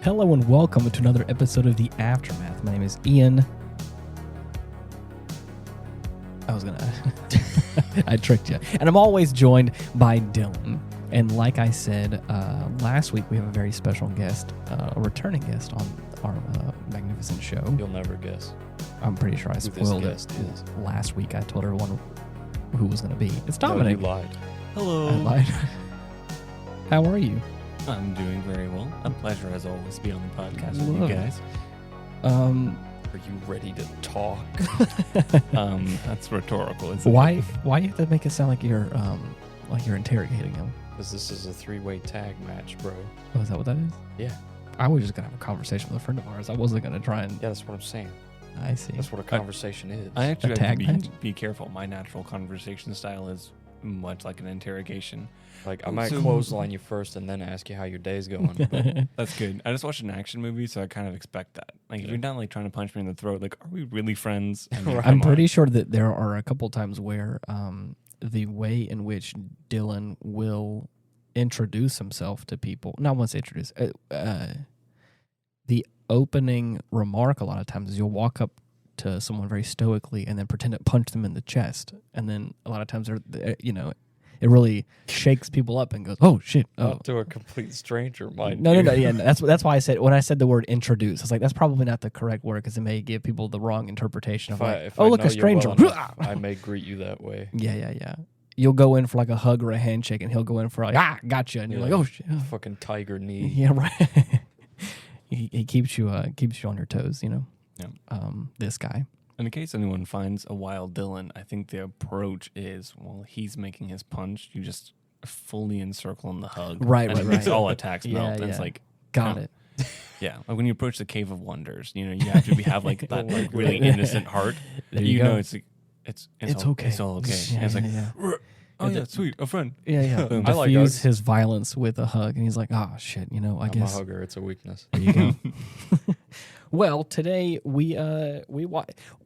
Hello and welcome to another episode of The Aftermath. My name is Ian. I tricked you. And I'm always joined by Dylan. And like I said, last week we have a very special guest, a returning guest on our magnificent show. You'll never guess. I'm pretty sure I spoiled it. Last week I told everyone who was going to be. It's Dominic. No, you lied. Hello. I lied. How are you? I'm doing very well. A pleasure, as always, to be on the podcast with you guys. Are you ready to talk? That's rhetorical. Isn't Why it? you have to make it sound like you're interrogating him? Because this is a three-way tag match, bro. Oh, is that what that is? Yeah. I was just gonna have a conversation with a friend of ours. I wasn't gonna try and. Yeah, that's what I'm saying. I see. That's what a conversation is. I actually A have to tag be careful. My natural conversation style is much like an interrogation. Like, I might So- clothesline you first and then ask you how your day's going. But That's good. I just watched an action movie, so I kind of expect that. Like, if Yeah. you're not like trying to punch me in the throat, like, are we really friends? I mean, Right. I'm come pretty on. sure that there are a couple times where the way in which Dylan will introduce himself to people. Not once introduce. The opening remark a lot of times is you'll walk up to someone very stoically and then pretend to punch them in the chest, and then a lot of times it really shakes people up and goes, oh shit, oh. not to a complete stranger, mind No, you. yeah, that's why I said, when I said the word introduce, I was like, that's probably not the correct word because it may give people the wrong interpretation of If oh, I look, know a you well stranger. enough, I may greet you that way. Yeah. You'll go in for like a hug or a handshake, and he'll go in for like, gotcha, and you're like, Yeah. oh shit, Fucking tiger knee. yeah, right. he keeps you on your toes, you know. Yeah. This guy. In case anyone finds a wild Dylan, I think the approach is, while he's making his punch, you just fully encircle in the hug. Right, and right, it makes right. all attacks Yeah, melt. And it's yeah. like, Got no. it. Yeah, like when you approach the Cave of Wonders, you have to have like that Oh my like, really God. innocent heart. There you you know go. it's like, it's It's okay. It's all okay. Yeah, And it's like, yeah. oh And yeah, the- sweet, a friend. Yeah. Boom. I like Diffuse hugs. his violence with a hug, and he's like, oh shit, I I'm guess. a hugger. It's a weakness. There you go. Well, today we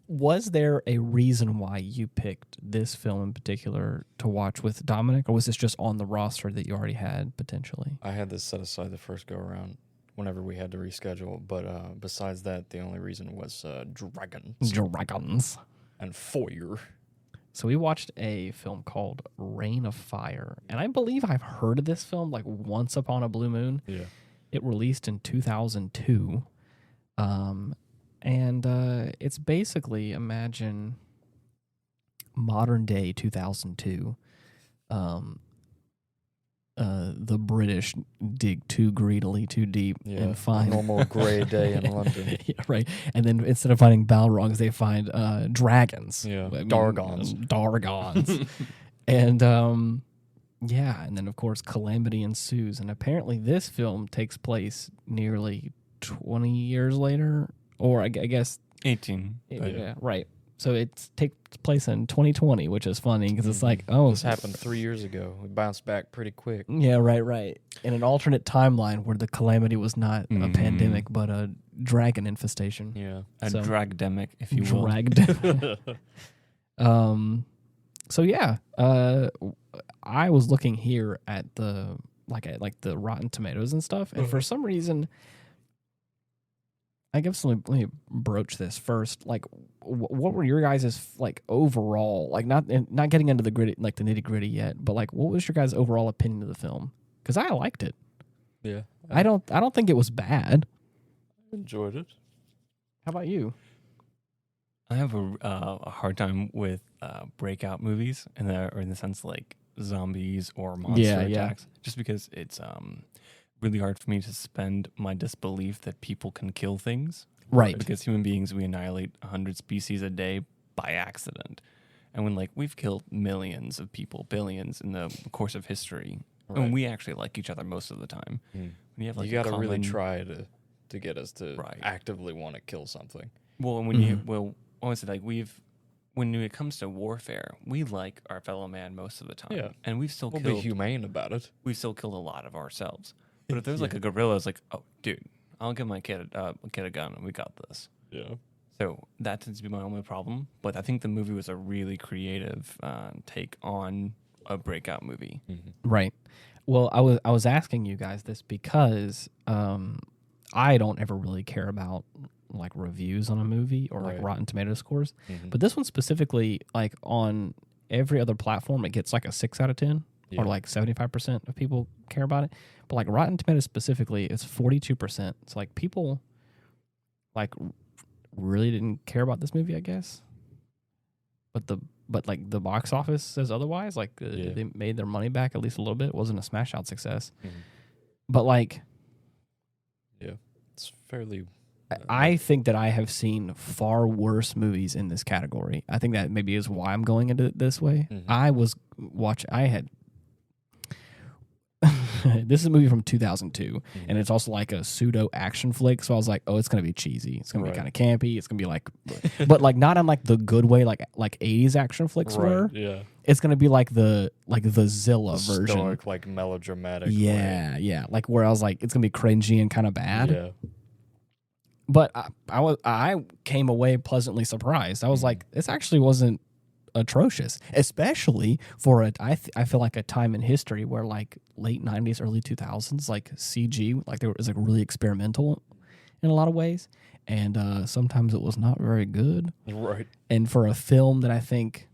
was there a reason why you picked this film in particular to watch with Dominic, or was this just on the roster that you already had potentially? I had this set aside the first go around whenever we had to reschedule, but besides that, the only reason was Dragons. and Foyer. So we watched a film called Reign of Fire, and I believe I've heard of this film like once upon a blue moon. Yeah. It released in 2002. And it's basically, imagine modern day 2002. The British dig too greedily, too deep, and A find normal gray day in London. Yeah, right. And then instead of finding Balrogs, they find dragons. Yeah, I mean, Dargons. Dargons. And and then of course calamity ensues. And apparently this film takes place nearly 20 years later, or I guess 18. yeah, right. So it takes place in 2020, which is funny because it's like, oh, This happened 3 years ago. We bounced back pretty quick. Yeah, right. In an alternate timeline where the calamity was not a pandemic but a dragon infestation. Yeah. A So- dragdemic, if you will. Dragged. So yeah, I was looking here at the the Rotten Tomatoes and stuff, and for some reason, I guess let me broach this first. Like, what were your guys' like overall, like not getting into the gritty, like the nitty gritty yet, but like what was your guys' overall opinion of the film? Because I liked it. Yeah. I don't think it was bad. enjoyed it. How about you? I have a hard time with breakout movies in the sense like zombies or monster attacks, just because it's really hard for me to suspend my disbelief that people can kill things. Right. Because human beings, we annihilate 100 species a day by accident. And when we've killed millions of people, billions in the course of history, Right. and we actually like each other most of the time. When you have You got to really try to get us to Right. actively want to kill something. Well, and when honestly, when it comes to warfare, we like our fellow man most of the time. Yeah. And we've still We'll killed be humane about it. we've still killed a lot of ourselves. But if there's like a gorilla, it's like, oh, dude, I'll give my kid a gun, and we got this. Yeah. So that tends to be my only problem. But I think the movie was a really creative take on a breakout movie. Right. Well, I was asking you guys this because I don't ever really care about like reviews on a movie or like Rotten Tomato scores, but this one specifically, like on every other platform, it gets like a 6 out of 10 or like 75% of people care about it. But like Rotten Tomatoes specifically, it's 42%. It's like people like really didn't care about this movie, I guess. But like the box office says otherwise. Like they made their money back at least a little bit. It wasn't a smash out success, but like, it's fairly. I think that I have seen far worse movies in this category. I think that maybe is why I'm going into it this way. I had this is a movie from 2002, and it's also like a pseudo action flick. So I was like, oh, it's gonna be cheesy. It's gonna be kind of campy. It's gonna be like, but like not in like the good way, like 80s action flicks were. Yeah, it's gonna be like the Zilla version, stoic, like melodramatic. Yeah, like where I was like, it's gonna be cringy and kind of bad. Yeah. But I came away pleasantly surprised. I was like, this actually wasn't atrocious, especially for I feel like a time in history where like late 90s, early 2000s, like CG, like there was like really experimental in a lot of ways, and sometimes it was not very good. Right. And for a film that I think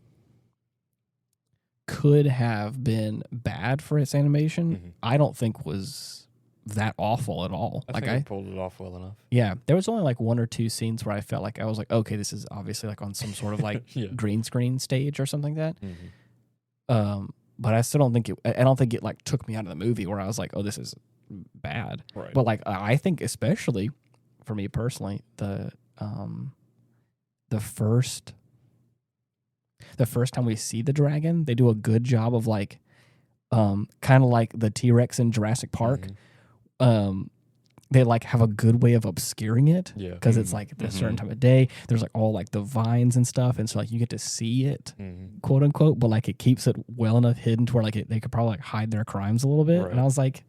could have been bad for its animation, I don't think was that awful at all. I think I pulled it off well enough. Yeah, there was only like 1 or 2 scenes where I felt like I was like, okay, this is obviously like on some sort of like green screen stage or something like that. But I still don't think it like took me out of the movie where I was like, oh, this is bad. Right. But like I think especially for me personally, the first time we see the dragon, they do a good job of like kind of like the T-Rex in Jurassic Park. They like have a good way of obscuring it because it's like at a certain time of day. There's like all like the vines and stuff, and so like you get to see it, quote unquote, but like it keeps it well enough hidden to where like they could probably like hide their crimes a little bit. And I was like,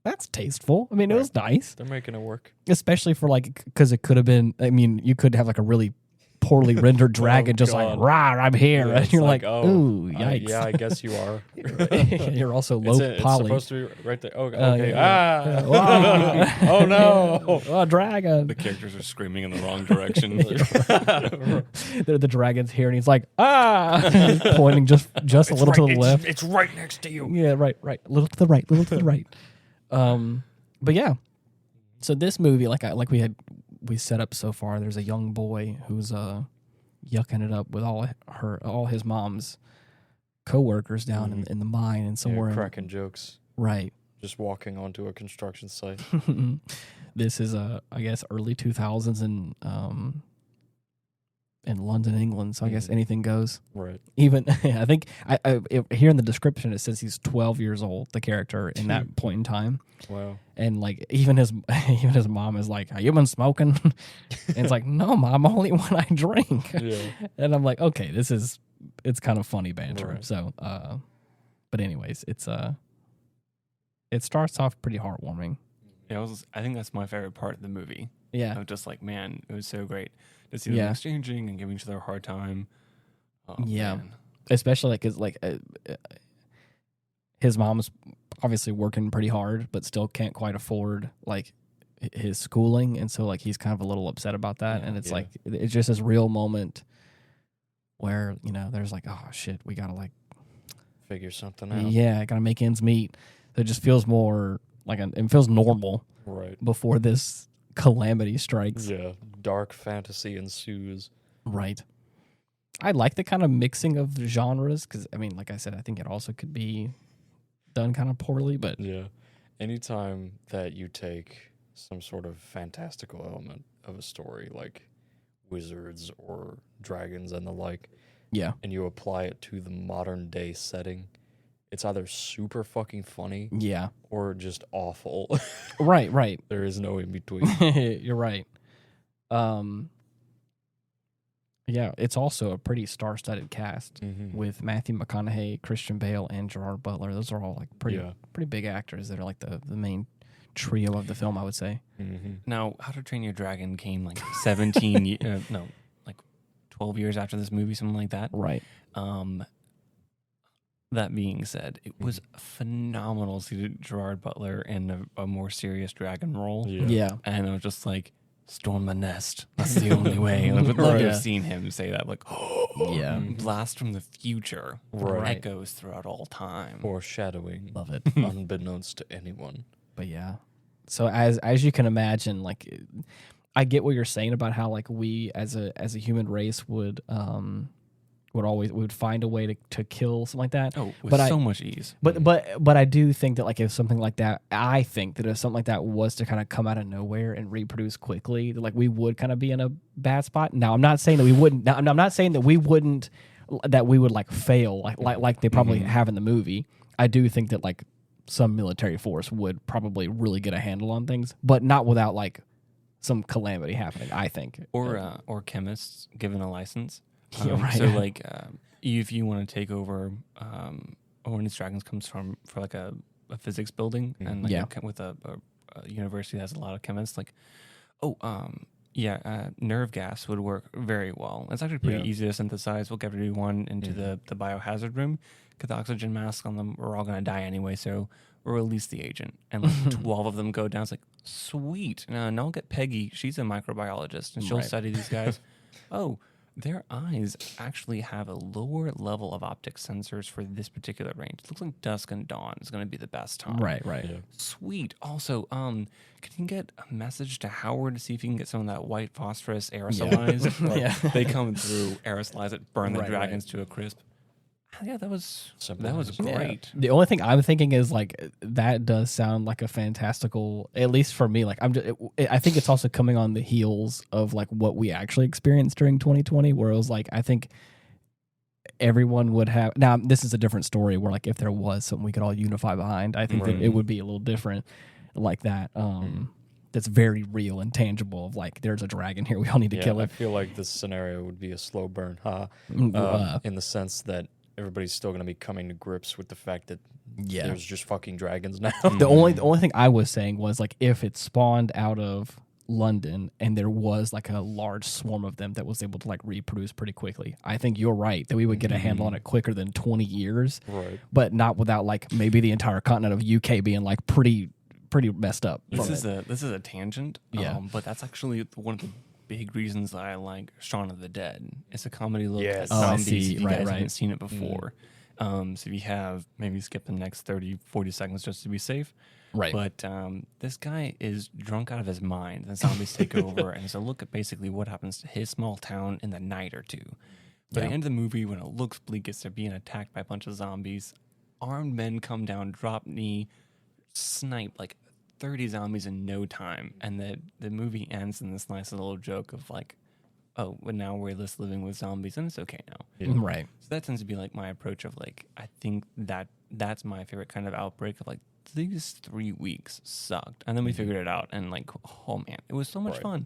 that's tasteful. I mean, it was nice. They're making it work, especially for like because it could have been. I mean, you could have like a really poorly rendered dragon like, rah, I'm here. Yeah, and you're like, oh, ooh, yikes. Yeah, I guess you are. You're also low poly. It's supposed to be right there. Oh, okay. Oh, no. Oh, dragon. The characters are screaming in the wrong direction. They're the dragon's here, and he's like, pointing just a little to the left. It's right next to you. Yeah, right. A little to the right, But yeah, so this movie, we set up so far, there's a young boy who's yucking it up with all his mom's co-workers down in the mine and somewhere cracking jokes. Right. Just walking onto a construction site. This is I guess early 2000s in London, England, so I guess anything goes. Right. Even I think here in the description it says he's 12 years old, the character in that point in time. Wow. And like even his mom is like, "Have you been smoking?" And it's like, "No, Mom, only when I drink." Yeah. And I'm like, "Okay, it's kind of funny banter." Right. So, but anyways, it starts off pretty heartwarming. Yeah, I think that's my favorite part of the movie. Yeah. I was just like, man, it was so great to see them exchanging and giving each other a hard time. Oh, yeah. Man. Especially his mom's obviously working pretty hard, but still can't quite afford like his schooling, and so like he's kind of a little upset about that. And it's like it's just this real moment where there's like, oh shit, we gotta like figure something out. Yeah, I gotta make ends meet. So it just feels more like it feels normal, right? Before this calamity strikes. Yeah, dark fantasy ensues. Right. I like the kind of mixing of genres because I mean, like I said, I think it also could be done kind of poorly, but anytime that you take some sort of fantastical element of a story like wizards or dragons and the like, and you apply it to the modern day setting, it's either super fucking funny, or just awful. Right. There is no in between. You're right. Yeah, it's also a pretty star-studded cast with Matthew McConaughey, Christian Bale, and Gerard Butler. Those are all like pretty big actors that are like the main trio of the film, I would say. Now, How to Train Your Dragon came like 17, 12 years after this movie, something like that. Right. that being said, it was phenomenal to see Gerard Butler in a more serious dragon role. Yeah. And I was just like, storm the nest. That's the only way. I would love to have seen him say that. Like, yeah. Blast from the future. Right. Echoes throughout all time. Foreshadowing. Love it. Unbeknownst to anyone. But yeah. So as you can imagine, like, I get what you're saying about how like we as a human race would find a way to kill something like that. Oh, with so much ease. But I do think that like if something like that, I think that if something like that was to kind of come out of nowhere and reproduce quickly, that like we would kind of be in a bad spot. Now I'm not saying that we wouldn't. Now, I'm not saying that we wouldn't, that we would like fail like they probably have in the movie. I do think that like some military force would probably really get a handle on things, but not without like some calamity happening, I think. Or chemists given a license. Yeah, right. So like if you want to take over one of these dragons comes from for like a physics building and like with a university that has a lot of chemists, like nerve gas would work very well. It's actually pretty easy to synthesize. We'll get everyone into the biohazard room. Get the oxygen mask on them. We're all going to die anyway, so we'll release the agent. And like 12 of them go down. It's like, sweet. Now I'll get Peggy. She's a microbiologist, and she'll study these guys. Oh, their eyes actually have a lower level of optic sensors for this particular range. It looks like dusk and dawn is going to be the best time. Right. Yeah. Sweet. Also, can you get a message to Howard to see if you can get some of that white phosphorus aerosolized? Yeah. They come through, aerosolize it, burn the dragons to a crisp. Yeah, that was great. Yeah. The only thing I'm thinking is like that does sound like a fantastical, at least for me. Like I think it's also coming on the heels of like what we actually experienced during 2020, where it was like I think everyone would have. Now this is a different story where like if there was something we could all unify behind, I think that it would be a little different like that. That's very real and tangible. Of like there's a dragon here, we all need to kill it. I feel like this scenario would be a slow burn, in the sense that everybody's still going to be coming to grips with the fact that there's just fucking dragons now. The only thing I was saying was like if it spawned out of London and there was like a large swarm of them that was able to like reproduce pretty quickly, I think you're right that we would get a handle on it quicker than 20 years. Right. But not without like maybe the entire continent of UK being like pretty messed up. This is a tangent. But that's actually one of the big reasons that I like Shaun of the Dead. It's a comedy look at zombies. If you guys haven't seen it before. So if you have, maybe skip the next 30, 40 seconds just to be safe. Right. But this guy is drunk out of his mind. The zombies take over. And so look at basically what happens to his small town in the night or two. But at the end of the movie, when it looks bleak, it's they're being attacked by a bunch of zombies. Armed men come down, drop knee, snipe like 30 zombies in no time, and the movie ends in this nice little joke of like, oh, but now we're just living with zombies and it's okay now. Right. So that tends to be like my approach of like, I think that's my favorite kind of outbreak of like, these 3 weeks sucked, and then we figured it out, and like, oh man, it was so much fun.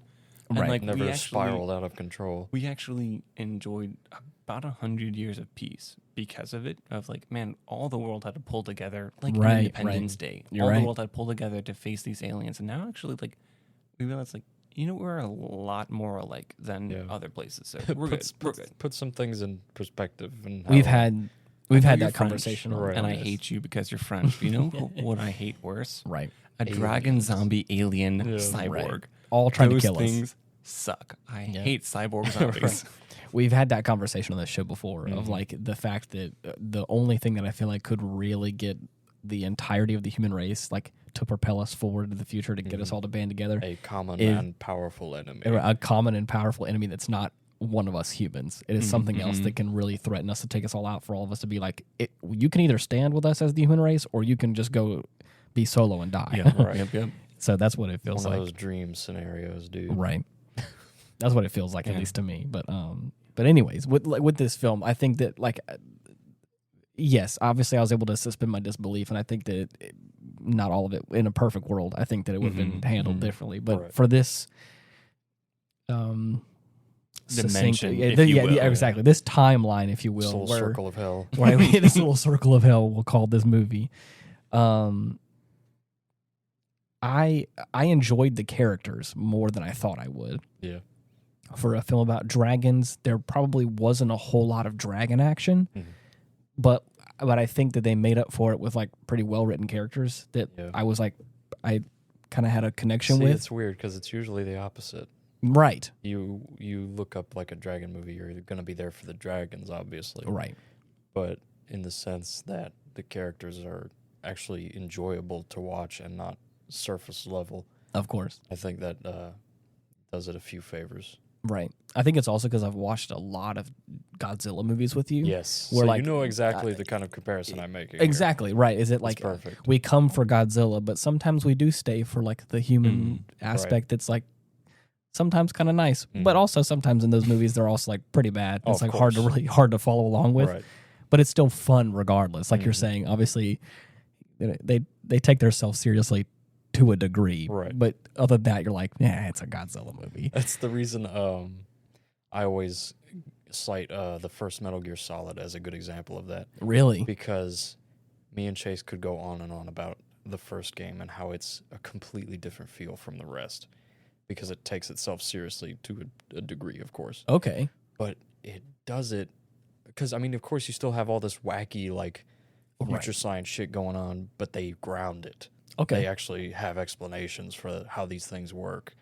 And Right. like, Never spiraled out of control. We actually enjoyed about 100 years of peace because of it. Of like, man, all the world had to pull together, like Independence Day. All the world had to pull together to face these aliens, and now actually, like, we realize, like, we're a lot more alike than other places. So we're good. Put some things in perspective. And We've had that French, conversation, and I hate you because you're French. You know what I hate worse? Right. A dragon, zombie, alien, cyborg. Right. All trying to kill us. Those things suck. I hate cyborg zombies. We've had that conversation on this show before of like the fact that the only thing that I feel like could really get the entirety of the human race like to propel us forward into the future to get us all to band together, a common and powerful enemy. A common and powerful enemy that's not one of us humans. It is something else that can really threaten us to take us all out, for all of us to be like, you can either stand with us as the human race or you can just go be solo and die. Yeah, right. Yep. So that's what it feels like. One of those dream scenarios, dude. Right. That's what it feels like, at least to me. But anyways, with this film, I think that like, yes, obviously I was able to suspend my disbelief, and I think that not all of it in a perfect world, I think that it would have been handled differently. But for this, dimension, exactly, this timeline, if you will, this little circle of hell, right? This little circle of hell, we'll call this movie. I enjoyed the characters more than I thought I would. Yeah. For a film about dragons, there probably wasn't a whole lot of dragon action, but but I think that they made up for it with like pretty well written characters that I was like, I kind of had a connection with. It's weird because it's usually the opposite. Right. You look up like a dragon movie, you're going to be there for the dragons, obviously. Right. But in the sense that the characters are actually enjoyable to watch and not surface level. Of course. I think that does it a few favors. Right. I think it's also because I've watched a lot of Godzilla movies with you. Yes. Where so like, you know exactly the kind of comparison I'm making. Exactly. Here. Right. Is it like perfect. We come for Godzilla, but sometimes we do stay for like the human aspect that's like sometimes kind of nice. But also sometimes in those movies they're also like pretty bad. It's like hard to follow along with. Right. But it's still fun regardless. Like you're saying, obviously they take themselves seriously to a degree. Right. But other than that, you're like, yeah, it's a Godzilla movie. That's the reason I always cite the first Metal Gear Solid as a good example of that. Really? Because me and Chase could go on and on about the first game and how it's a completely different feel from the rest. Because it takes itself seriously to a degree, of course. Okay. But it does it... Because, I mean, of course, you still have all this wacky, like, future science shit going on, but they ground it. Okay. They actually have explanations for how these things work,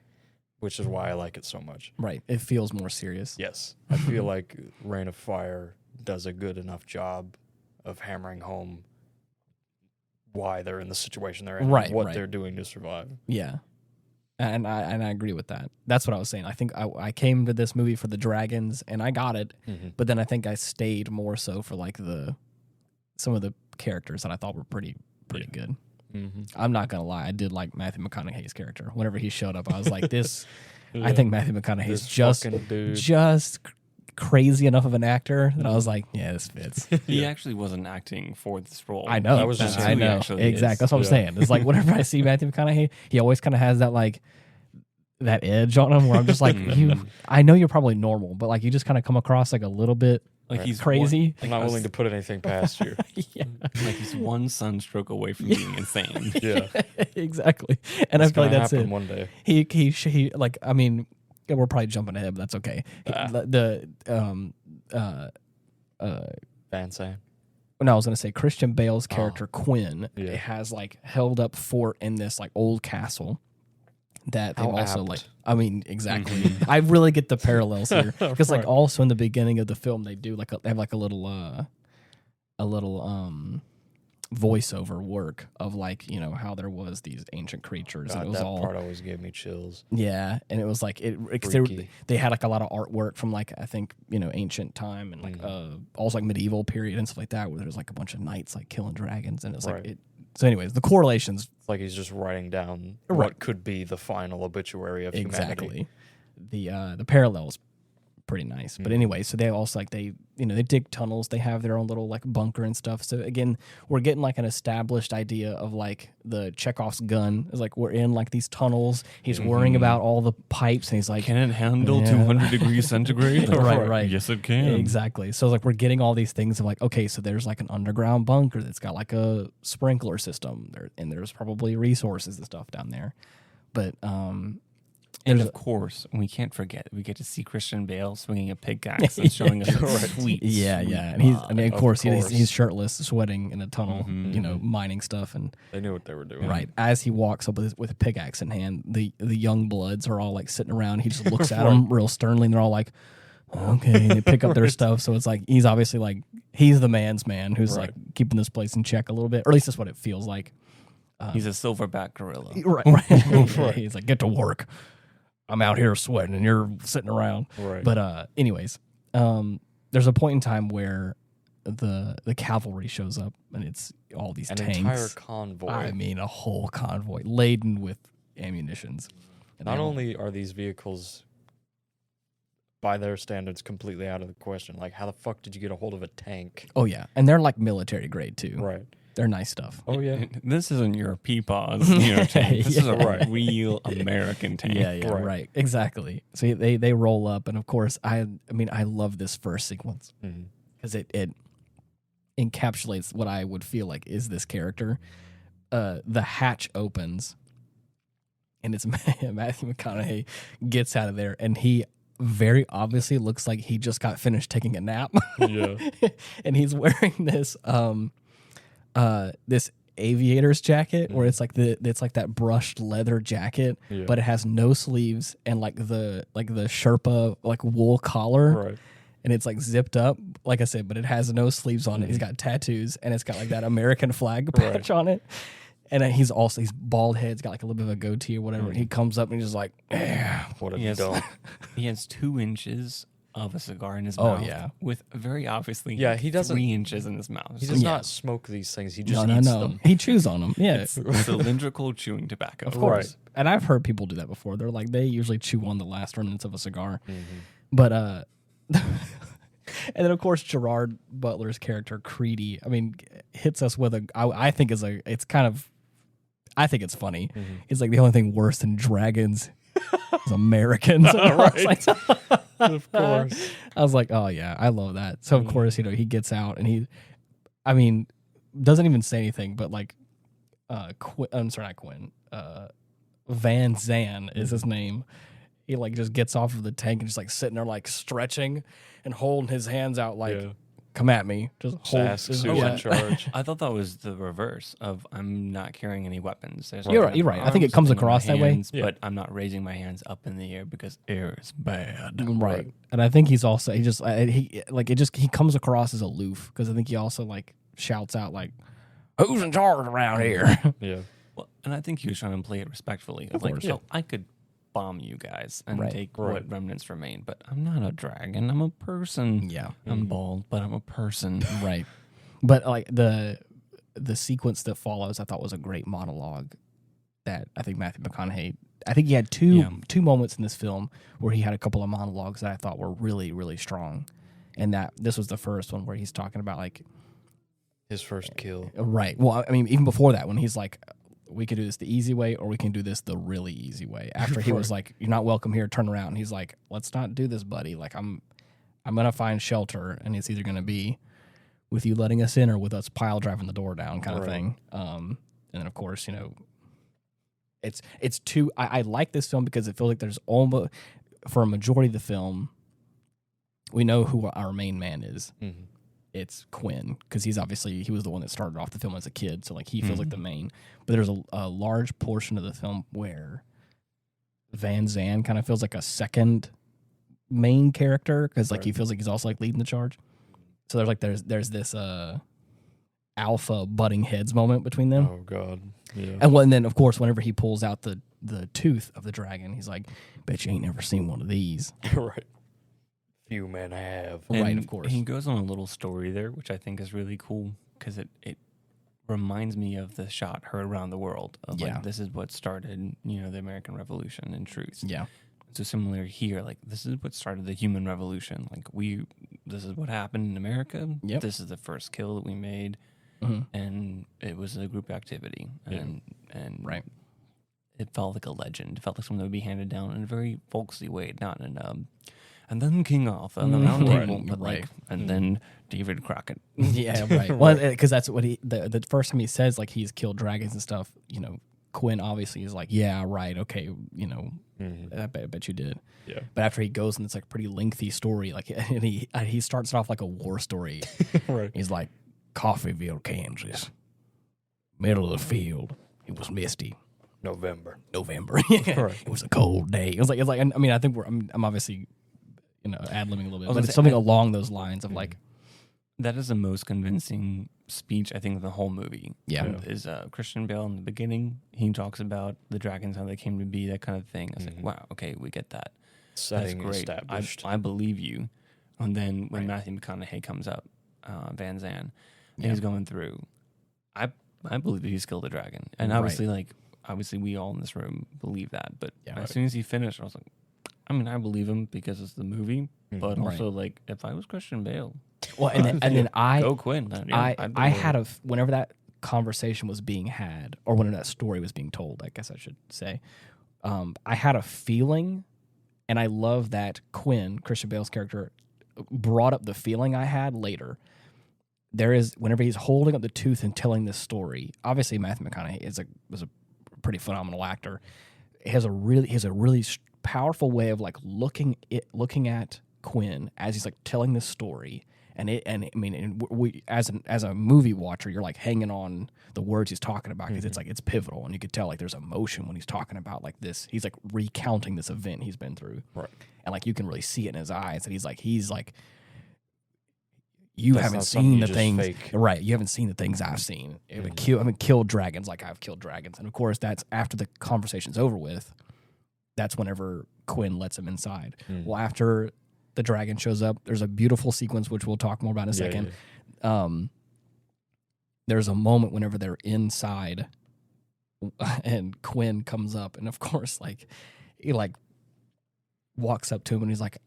which is why I like it so much. Right. It feels more serious. Yes. I feel like Reign of Fire does a good enough job of hammering home why they're in the situation they're in, and what they're doing to survive. Yeah. And I agree with that. That's what I was saying. I think I came to this movie for the dragons, and I got it. But then I think I stayed more so for like some of the characters that I thought were pretty good. I'm not gonna lie, I did like Matthew McConaughey's character. Whenever he showed up, I was like, "This." I think Matthew McConaughey's just crazy enough of an actor that I was like, "Yeah, this fits." He actually wasn't acting for this role. I know. That was just I know exactly. That's what I'm saying. It's like whenever I see Matthew McConaughey, he always kind of has that like that edge on him where I'm just like, I know you're probably normal, but like you just kind of come across like a little bit. Like he's crazy. I'm not willing to put anything past you. Like he's one sunstroke away from being insane. Yeah, exactly. And I feel like that's it. One day. He like I mean, we're probably jumping ahead, but that's okay. Van Zandt. No, I was gonna say Christian Bale's character Quinn has like held up fort in this like old castle. That they've also like, I mean, exactly. I really get the parallels here because like also in the beginning of the film they do like they have like a little voiceover work of like how there was these ancient creatures. God, and it was that all, part always gave me chills. Yeah, and it was like because they had like a lot of artwork from like I think ancient time and like also like medieval period and stuff like that where there's like a bunch of knights like killing dragons and it's like it. So, anyways, the correlations. It's like he's just writing down what could be the final obituary of humanity. Exactly. The parallels pretty nice. But anyway, so they also like they dig tunnels. They have their own little like bunker and stuff. So again, we're getting like an established idea of like the Chekhov's gun is like we're in like these tunnels. He's worrying about all the pipes and he's like, can it handle 200 degrees centigrade? Right. Yes, it can. Exactly. So like we're getting all these things of like, okay, so there's like an underground bunker that's got like a sprinkler system there, and there's probably resources and stuff down there. But and of course, we can't forget we get to see Christian Bale swinging a pickaxe and showing us sweet. Yeah. And he's of course. He's shirtless, sweating in a tunnel, mining stuff, and they knew what they were doing. Right as he walks up with a pickaxe in hand, the young bloods are all like sitting around. He just looks at them real sternly, and they're all like, "Okay." And they pick up their stuff. So it's like he's obviously like he's the man's man who's like keeping this place in check a little bit, or at least that's what it feels like. He's a silverback gorilla. Right. He's like, "Get to work. I'm out here sweating and you're sitting around." Right. But anyways, there's a point in time where the cavalry shows up and it's all these tanks. An entire convoy. I mean, a whole convoy laden with ammunitions. And not only are these vehicles, by their standards, completely out of the question, like how the fuck did you get a hold of a tank? Oh, yeah. And they're like military grade too. Right. They're nice stuff. Oh, yeah. This isn't your Peepaws tank. This is a real American tank. Yeah, right. Exactly. So they roll up, and of course, I love this first sequence because it encapsulates what I would feel like is this character. The hatch opens, and it's Matthew McConaughey gets out of there, and he very obviously looks like he just got finished taking a nap. Yeah. And he's wearing this this aviator's jacket where it's like that brushed leather jacket, but it has no sleeves and like the Sherpa like wool collar. Right. And it's like zipped up, like I said, but it has no sleeves on it. He's got tattoos and it's got like that American flag patch on it. And he's bald head. He's got like a little bit of a goatee or whatever. And he comes up and he's just like, what a dump. He has 2 inches of a cigar in his mouth. Oh, yeah. With very obviously he doesn't, 3 inches in his mouth. He does not smoke these things. He just eats them. He chews on them. Yeah. It's cylindrical chewing tobacco. Of course. Right. And I've heard people do that before. They're like, they usually chew on the last remnants of a cigar. But, and then, of course, Gerard Butler's character, Creedy, I mean, hits us with I think it's funny. It's like the only thing worse than dragons is Americans. Right. Of course. I was like, oh, yeah, I love that. So, of course, he gets out and doesn't even say anything, but like, I'm sorry, not Quinn. Van Zandt is his name. He like just gets off of the tank and just like sitting there like stretching and holding his hands out like, come at me. Just hold. Asks who's in charge. I thought that was the reverse of I'm not carrying any weapons. You're right. I think it comes across that way. But I'm not raising my hands up in the air because air is bad. Right. And I think he comes across as aloof because I think he also like shouts out like, who's in charge around here? Yeah. Well, and I think he was trying to play it respectfully. Of course. So I could bomb you guys and take what remnants remain, but I'm not a dragon. I'm a person. Yeah. I'm bald, but I'm a person. Right. But like the sequence that follows, I thought was a great monologue that I think Matthew McConaughey, I think he had two moments in this film where he had a couple of monologues that I thought were really, really strong. And that this was the first one where he's talking about like his first kill. Right. Well, I mean, even before that, when he's like, we can do this the easy way or we can do this the really easy way. After he was like, you're not welcome here, turn around. And he's like, let's not do this, buddy. Like, I'm going to find shelter, and it's either going to be with you letting us in or with us pile driving the door down kind of thing. And then, of course, it's too... I like this film because it feels like there's almost... For a majority of the film, we know who our main man is. Mm-hmm. It's Quinn, because he was the one that started off the film as a kid, so like he feels like the main. But there's a large portion of the film where Van Zandt kind of feels like a second main character, because like he feels like he's also like leading the charge. So there's this alpha butting heads moment between them. Oh god, yeah. And then of course whenever he pulls out the tooth of the dragon, he's like, "Bet you ain't never seen one of these." Right. Few men have. And right, of course. He goes on a little story there, which I think is really cool because it reminds me of the shot heard around the world of like this is what started, the American Revolution in truth. Yeah. So similar here, like this is what started the human revolution. Like this is what happened in America. Yep. This is the first kill that we made, and it was a group activity, and right. It felt like a legend. It felt like something that would be handed down in a very folksy way, not in and then King Arthur and the Round Table, but like, and then David Crockett. Yeah, right. Well, because that's what the first time he says like he's killed dragons and stuff. Quinn obviously is like, yeah, right, okay, I bet you did. Yeah. But after he goes and it's like a pretty lengthy story, like, and he starts it off like a war story. Right. He's like, Coffeyville, Kansas, middle of the field. It was misty. November. Yeah. Right. It was a cold day. It was like I mean, I think I'm obviously ad-libbing a little bit, but it's something along those lines of like. That is the most convincing speech, I think, of the whole movie. Yeah. Is Christian Bale in the beginning. He talks about the dragons, how they came to be, that kind of thing. I was like, wow, okay, we get that. Setting That's great. established. I believe you. And then when Matthew McConaughey comes up, Van Zandt, and he's going through, I believe that he's killed a dragon. And obviously we all in this room believe that. But as soon as he finished, I was like, I mean, I believe him because it's the movie, but also like if I was Christian Bale, well, and then I go Quinn. I had whenever that conversation was being had, or when that story was being told, I guess I should say, I had a feeling, and I love that Quinn, Christian Bale's character, brought up the feeling I had later. There is whenever he's holding up the tooth and telling this story. Obviously, Matthew McConaughey was a pretty phenomenal actor. He has a really powerful way of like looking at Quinn as he's like telling this story. And we as a movie watcher, you're like hanging on the words he's talking about because it's like it's pivotal, and you could tell like there's emotion when he's talking about like this. He's like recounting this event he's been through, right? And like you can really see it in his eyes, and he's like you haven't seen the things, fake. Right? You haven't seen the things I've seen. I haven't killed dragons like I've killed dragons, and of course that's after the conversation's over with. That's whenever Quinn lets him inside. Well, after the dragon shows up, there's a beautiful sequence which we'll talk more about in a second. There's a moment whenever they're inside and Quinn comes up, and of course like he like walks up to him and he's like,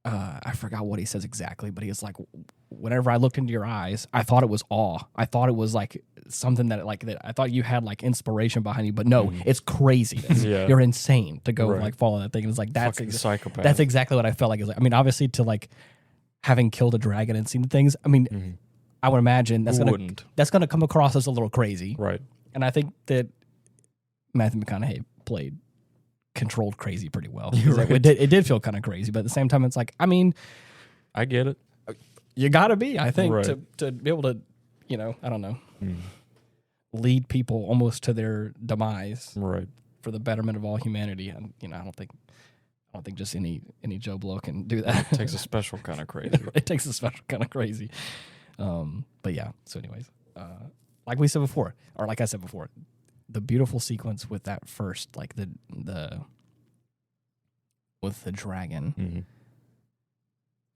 I forgot what he says exactly, but he's like, whenever I looked into your eyes, I thought it was awe. I thought it was like something that I thought you had like inspiration behind you, but no, it's craziness. You're insane to go like follow that thing. And it's like, that's psychopath. That's exactly what I felt like. I mean, obviously to like having killed a dragon and seen the things, I mean, I would imagine that's going to come across as a little crazy. Right. And I think that Matthew McConaughey played controlled crazy pretty well. Right. It did feel kind of crazy, but at the same time, it's like, I mean, I get it. You got to be, I think, right. to be able to, I don't know, lead people almost to their demise, right, for the betterment of all humanity. And I don't think just any Joe Blow can do that. It takes a special kind of crazy. It takes a special kind of crazy. But yeah. So, anyways, like I said before, the beautiful sequence with that first, like with the dragon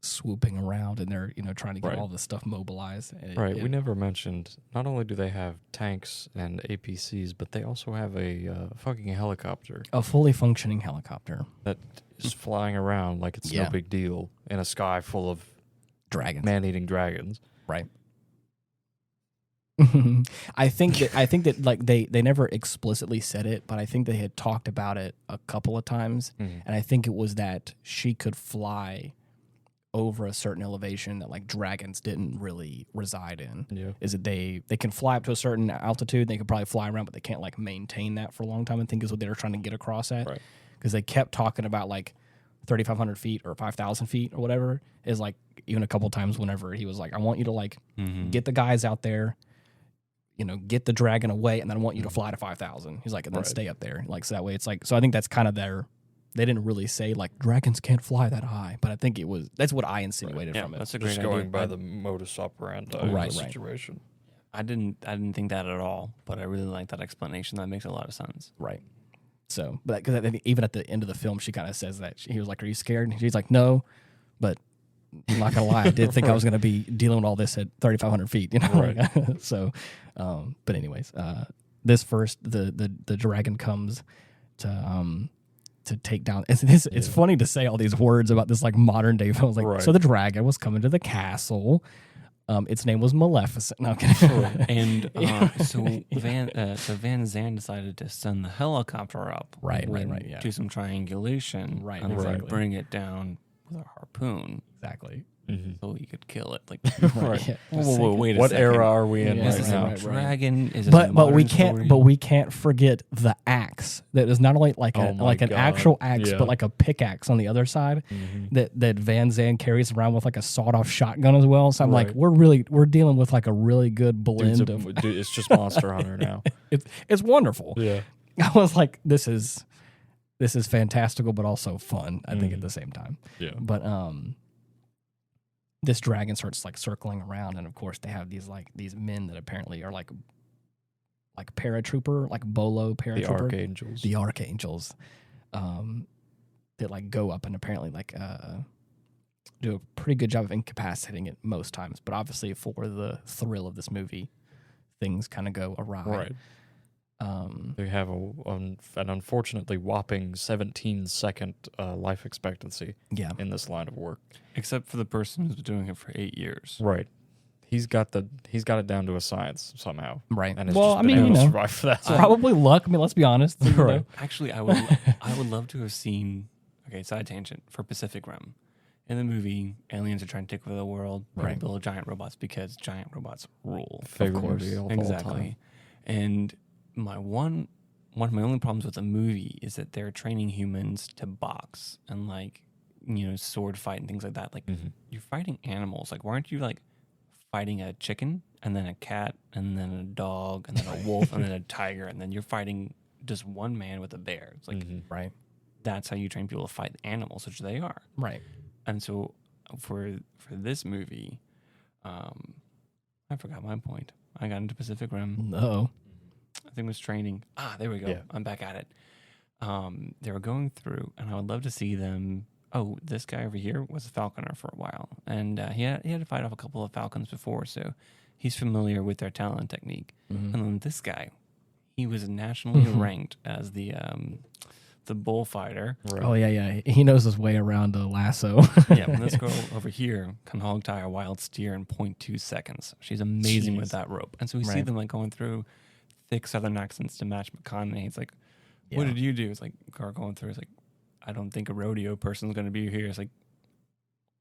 swooping around, and they're trying to get all this stuff mobilized. We never mentioned, not only do they have tanks and APCs, but they also have a fucking helicopter, a fully functioning helicopter that is flying around like it's no big deal in a sky full of dragons, man-eating dragons. Right. I think that like they never explicitly said it, but I think they had talked about it a couple of times, and I think it was that she could fly over a certain elevation that like dragons didn't really reside in. Yeah. Is that they can fly up to a certain altitude, they could probably fly around, but they can't like maintain that for a long time. I think is what they were trying to get across at, because they kept talking about like 3,500 feet or 5,000 feet or whatever. Is like even a couple times whenever he was like, I want you to like get the guys out there, get the dragon away, and then I want you to fly to 5,000. He's like, and then stay up there. Like, so that way it's like, so I think that's kind of they didn't really say like dragons can't fly that high, but I think that's what I insinuated from it. That's a great Just idea. going by the modus operandi of the situation. I didn't think that at all, but I really like that explanation. That makes a lot of sense. Right. So, but because even at the end of the film, she kind of says that he was like, "Are you scared?" And she's like, "No," but I'm not gonna lie, I did think I was gonna be dealing with all this at 3,500 feet, Right. So, but anyways, this first the dragon comes to take down. It's funny to say all these words about this like modern day film. Like, so the dragon was coming to the castle. Its name was Maleficent. No, and so Van Zandt decided to send the helicopter up, do some triangulation, and then bring it down with a harpoon, exactly. So he could kill it. Like, wait, what era are we in right now? Dragon is, but we can't forget the axe. That is not only like an actual axe, but like a pickaxe on the other side that Van Zandt carries around with like a sawed off shotgun as well. So I'm like, we're dealing with like a really good blend dude, it's just Monster Hunter now. It's wonderful. Yeah, I was like, this is fantastical, but also fun. I think at the same time. Yeah, but this dragon starts like circling around, and of course they have these men that apparently are like paratrooper, like Bolo paratrooper, the archangels, that like go up and apparently like do a pretty good job of incapacitating it most times. But obviously for the thrill of this movie, things kind of go awry. Right. They have an unfortunately whopping 17-second life expectancy in this line of work. Except for the person who's been doing it for 8 years. Right. He's got it down to a science somehow. Right. And it's survive for that. It's probably luck. I mean, let's be honest. Right. Actually, I would love to have seen, side tangent, for Pacific Rim. In the movie, aliens are trying to take over the world. They build giant robots because giant robots rule. Favorite of course. movie of exactly. all time. And my one one of my only problems with the movie is that they're training humans to box and like, sword fight and things like that. Like you're fighting animals. Like, why aren't you like fighting a chicken and then a cat and then a dog and then a wolf and then a tiger and then you're fighting just one man with a bear? It's like, right. That's how you train people to fight animals, which they are. Right. And so for this movie, I forgot my point. I got into Pacific Rim. No. I think it was training. There we go. Yeah. I'm back at it. They were going through, and I would love to see them. Oh, this guy over here was a falconer for a while, and he had to fight off a couple of falcons before, so he's familiar with their talent technique. And then this guy, he was nationally ranked as the bullfighter. Right. Oh yeah. He knows his way around a lasso. Yeah, when this girl over here can hog tie a wild steer in 0.2 seconds. She's amazing with that rope. And so we see them like going through thick Southern accents to match McConaughey. It's like, what did you do? It's like car going through. It's like, I don't think a rodeo person's going to be here. It's like,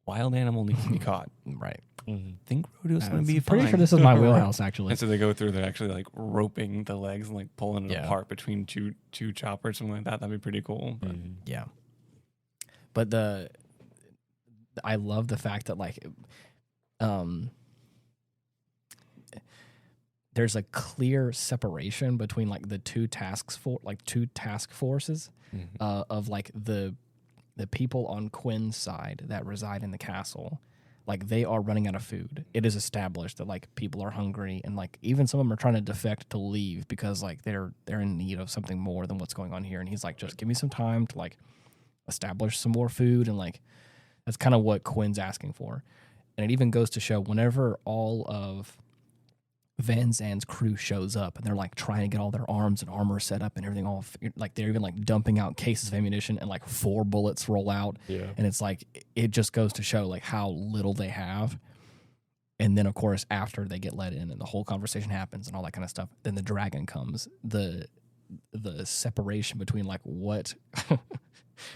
wild animal needs to be caught. Right. I think rodeo's going to be fine. Pretty sure this is my wheelhouse, actually. And so they go through, they're actually like roping the legs and like pulling it apart between two choppers, something like that. That'd be pretty cool. But. Yeah. But I love the fact that like, there's a clear separation between like the two task forces of like the people on Quinn's side that reside in the castle. Like they are running out of food. It is established that like people are hungry and like even some of them are trying to defect to leave because like they're in need of something more than what's going on here. And he's like, just give me some time to like establish some more food. And like that's kind of what Quinn's asking for. And it even goes to show whenever all of Van Zandt's crew shows up and they're like trying to get all their arms and armor set up and everything all like they're even like dumping out cases of ammunition and like 4 bullets roll out. Yeah. And it's like it just goes to show like how little they have. And then of course after they get let in and the whole conversation happens and all that kind of stuff, then the dragon comes. The separation between like what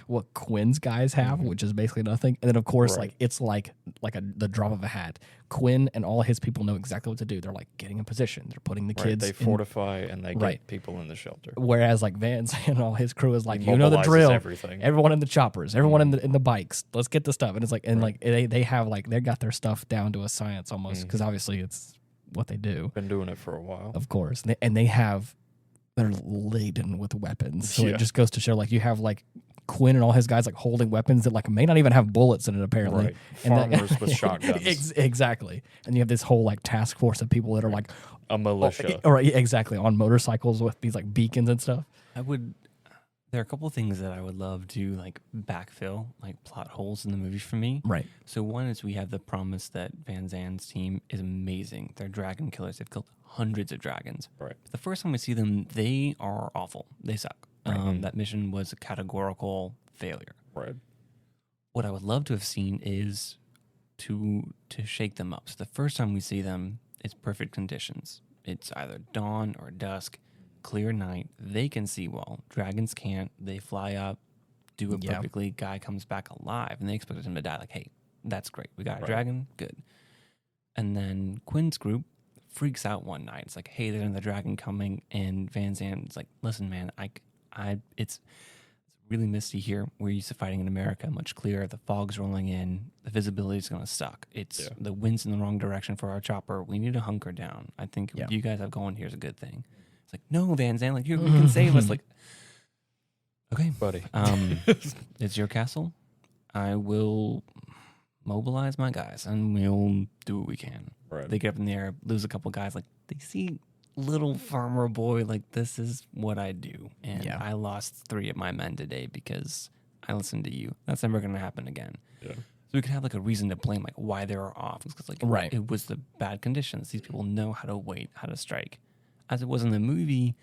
what Quinn's guys have, which is basically nothing. And then of course like it's like the drop of a hat. Quinn and all his people know exactly what to do. They're like getting in position. They're putting the kids They fortify and they get people in the shelter. Whereas like Van Zandt and all his crew is like, you know the drill. Everything. Everyone in the choppers, everyone in the bikes. Let's get the stuff. And it's like like they have like they got their stuff down to a science almost because obviously it's what they do. Been doing it for a while. Of course. They're laden with weapons. So it just goes to show like you have like Quinn and all his guys like holding weapons that like may not even have bullets in it apparently. Right. Farmers with shotguns. Exactly. And you have this whole like task force of people that are like a militia. Exactly, on motorcycles with these like beacons and stuff. There are a couple of things that I would love to like backfill, like plot holes in the movie for me. Right. So one is we have the promise that Van Zandt's team is amazing. They're dragon killers. They've killed hundreds of dragons. Right. But the first time we see them, they are awful. They suck. Right. That mission was a categorical failure. Right. What I would love to have seen is to shake them up. So the first time we see them, it's perfect conditions. It's either dawn or dusk, clear night. They can see well. Dragons can't. They fly up, do it perfectly. Guy comes back alive, and they expected him to die. Like, hey, that's great. We got a dragon. Good. And then Quinn's group freaks out one night. It's like, hey, there's another dragon coming, and Van Zandt's like, listen, man, it's really misty here. We're used to fighting in America, much clearer. The fog's rolling in. The visibility is going to suck. It's the wind's in the wrong direction for our chopper. We need to hunker down. I think what you guys have going here is a good thing. It's like, no, Van Zandt, like you can save us. Like, okay, buddy. It's your castle. I will mobilize my guys, and we'll do what we can. Right. They get up in the air, lose a couple guys. Like they see little farmer boy, like this is what I do, and I lost 3 of my men today because I listened to you. That's never going to happen again. Yeah. So we could have like a reason to blame like why they were off. Because like it was the bad conditions. These people know how to wait, how to strike. As it was in the movie,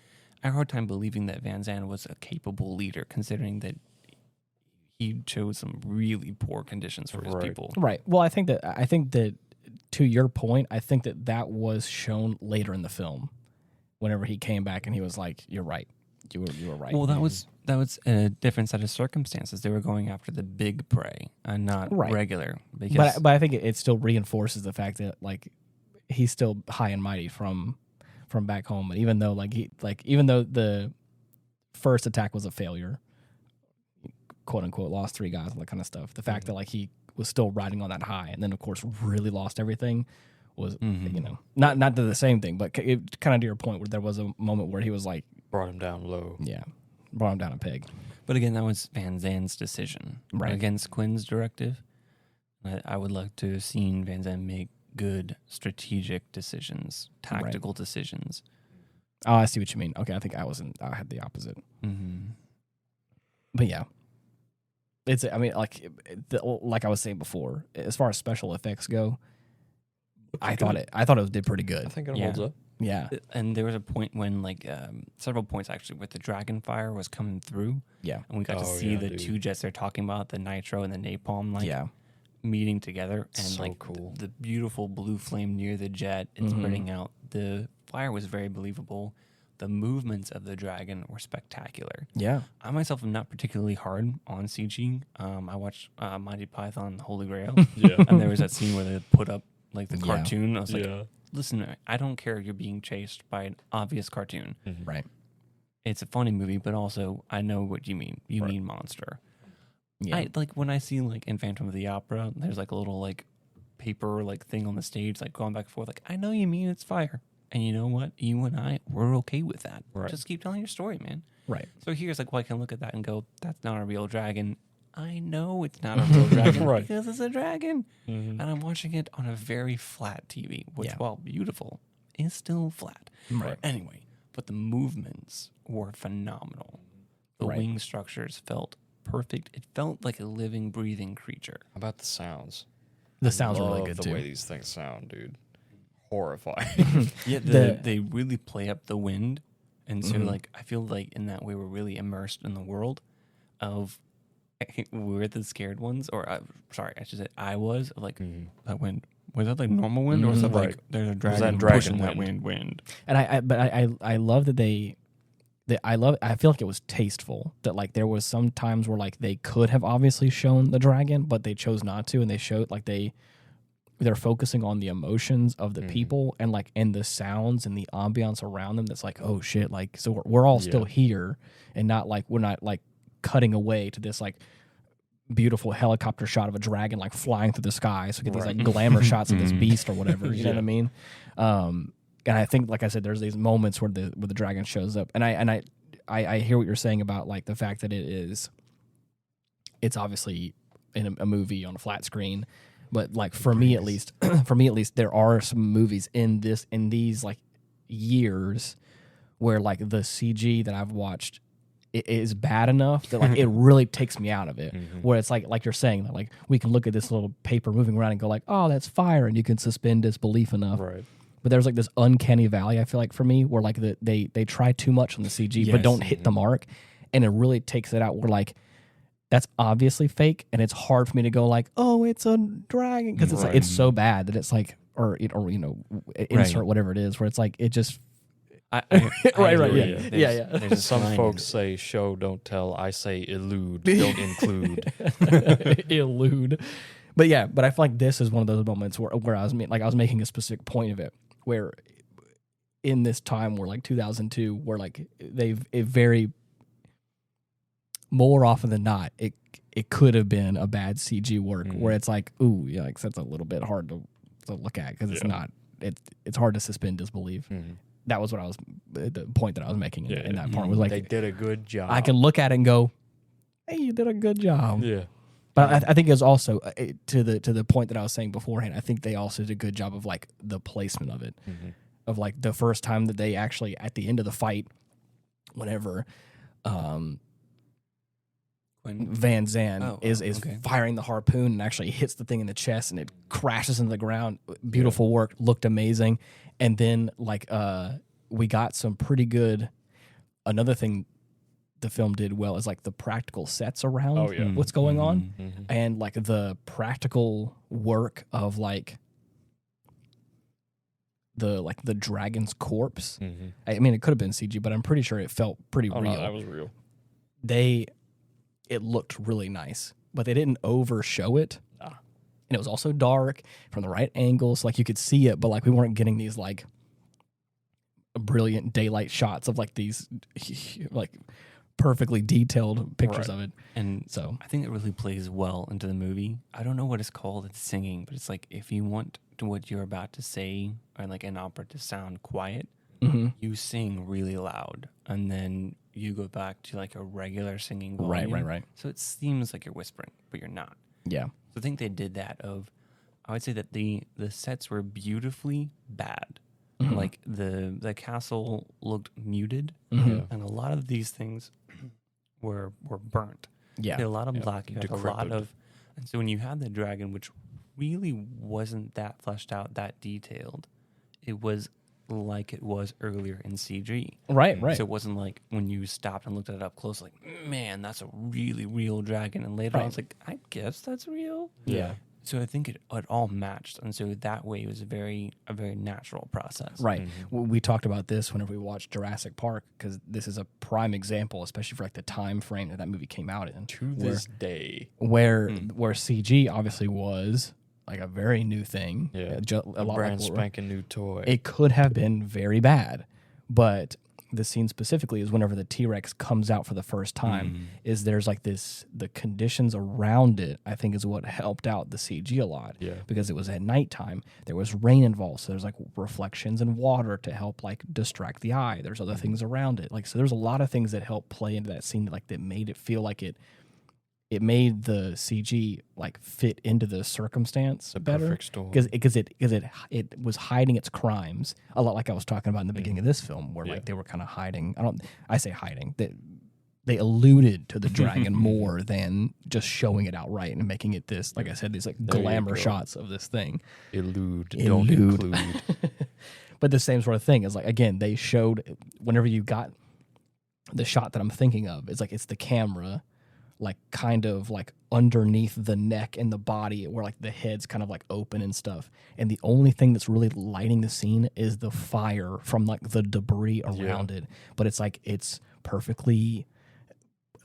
I had a hard time believing that Van Zandt was a capable leader, considering that he chose some really poor conditions for his people. Right. Well, I think that to your point, I think that was shown later in the film. Whenever he came back and he was like, "You're right, you were right." Well, that was a different set of circumstances. They were going after the big prey and not regular. Because but I think it still reinforces the fact that like he's still high and mighty from back home. And even though even though first attack was a failure, quote unquote, lost 3 guys, all that kind of stuff. The fact that like he was still riding on that high, and then of course really lost everything was not the same thing, but it kind of to your point where there was a moment where he was like brought him down low. Yeah, brought him down a peg. But again, that was Van Zandt's decision against Quinn's directive. I would like to have seen Van Zandt make good strategic decisions, tactical decisions. Oh, I see what you mean. Okay, I think I had the opposite. But yeah, it's. I mean, like I was saying before, as far as special effects go, I thought it did pretty good. I think it holds up. Yeah, and there was a point when several points actually where the dragon fire was coming through. Yeah, and we got to see the 2 jets they're talking about, the nitro and the napalm. Meeting together, and so cool. The beautiful blue flame near the jet and spreading out. The fire was very believable. The movements of the dragon were spectacular. Yeah, I myself am not particularly hard on CG. I watched Monty Python Holy Grail, and there was that scene where they put up like the cartoon. I was like, listen, I don't care if you're being chased by an obvious cartoon. Right. It's a funny movie, but also I know what you mean. You mean monster. Yeah. I like when I see like in Phantom of the Opera, there's like a little like paper like thing on the stage, like going back and forth. Like, I know you mean it's fire, and you know what? You and I, we're okay with that. Right. Just keep telling your story, man. Right. So here's like, well, I can look at that and go, that's not a real dragon. I know it's not a real dragon because it's a dragon, and I'm watching it on a very flat TV, which while beautiful, is still flat. Right. Anyway, but the movements were phenomenal. The wing structures felt perfect. It felt like a living, breathing creature. How about the sounds? The sounds are really good the too. The way these things sound, dude, horrifying. They really play up the wind, and so like I feel like in that way we're really immersed in the world of we're the scared ones, or sorry, I should say I was like that wind. Was that like normal wind, or was that like there's a dragon pushing that wind? And I love that I feel like it was tasteful that like there was some times where like they could have obviously shown the dragon, but they chose not to, and they showed like they're focusing on the emotions of the people and like and the sounds and the ambiance around them. That's like, oh shit, like so we're all still here, and not like we're not like cutting away to this like beautiful helicopter shot of a dragon like flying through the sky, so get these like glamour shots of this beast or whatever. You know what I mean? And I think, like I said, there's these moments where the dragon shows up, and I hear what you're saying about like the fact that it's obviously in a movie on a flat screen, but like for me at least, there are some movies in these like years where like the CG that I've watched it is bad enough that like it really takes me out of it. Where it's like you're saying that like we can look at this little paper moving around and go like, oh, that's fire, and you can suspend disbelief enough. Right. But there's like this uncanny valley, I feel like, for me, where like they try too much on the CG but don't hit the mark, and it really takes it out where like that's obviously fake, and it's hard for me to go like, oh, it's a dragon, because it's like it's so bad that it's like insert whatever it is, where it's like it just There's some folks say show don't tell, I say elude don't include. Elude. But yeah, but I feel like this is one of those moments where I was making a specific point of it, where in this time where like 2002, where like it very more often than not, it could have been a bad CG work where it's like, ooh, yeah, like that's a little bit hard to look at because it's not it's hard to suspend disbelief. That was what the point that I was making in that part was like they did a good job. I can look at it and go, hey, you did a good job. Yeah. But I think it was also to the point that I was saying beforehand. I think they also did a good job of like the placement of it, of like the first time that they actually at the end of the fight, whenever Van Zandt is firing the harpoon and actually hits the thing in the chest and it crashes into the ground. Beautiful work, looked amazing, and then like we got some pretty good. Another thing the film did well is like the practical sets around what's going on, and like the practical work of like the dragon's corpse. I mean, it could have been CG, but I'm pretty sure it felt pretty real. No, that was real. It looked really nice, but they didn't overshow it. And it was also dark from the right angles, so like you could see it, but like we weren't getting these like brilliant daylight shots of like these like perfectly detailed pictures of it. And so I think it really plays well into the movie. I don't know what it's called. It's singing, but it's like if you want what you're about to say or like an opera to sound quiet, you sing really loud, and then you go back to like a regular singing volume. Right. So it seems like you're whispering, but you're not. Yeah. So I think they did that. I would say that the sets were beautifully bad. Like the castle looked muted, and a lot of these things were burnt. Yeah. You had a lot of black. You had a lot of, and so when you had the dragon, which really wasn't that fleshed out, that detailed, it was like it was earlier in CG. Right. So it wasn't like when you stopped and looked at it up close, like, man, that's a really real dragon. And later on, it's like, I guess that's real. Yeah. So I think it all matched, and so that way it was a very natural process. Right. We talked about this whenever we watched Jurassic Park, because this is a prime example, especially for like the time frame that movie came out in. To this day, where CG obviously was like a very new thing. Yeah, a lot brand like spanking new toy. It could have been very bad, but the scene specifically is whenever the T-Rex comes out for the first time, is there's like this, the conditions around it, I think, is what helped out the CG a lot. Yeah. Because it was at nighttime. There was rain involved. So there's like reflections and water to help like distract the eye. There's other things around it. Like, so there's a lot of things that help play into that scene, like that made it feel like it made the CG like fit into the circumstance better. Perfect storm. Because it was hiding its crimes a lot, like I was talking about in the beginning of this film, where like they were kind of hiding. I say hiding. They alluded to the dragon more than just showing it outright and making it this, like I said, these like glamour shots of this thing. Don't include. But the same sort of thing is like, again, they showed whenever you got the shot that I'm thinking of, it's like it's the camera like kind of like underneath the neck and the body where like the head's kind of like open and stuff. And the only thing that's really lighting the scene is the fire from like the debris around it. But it's like it's perfectly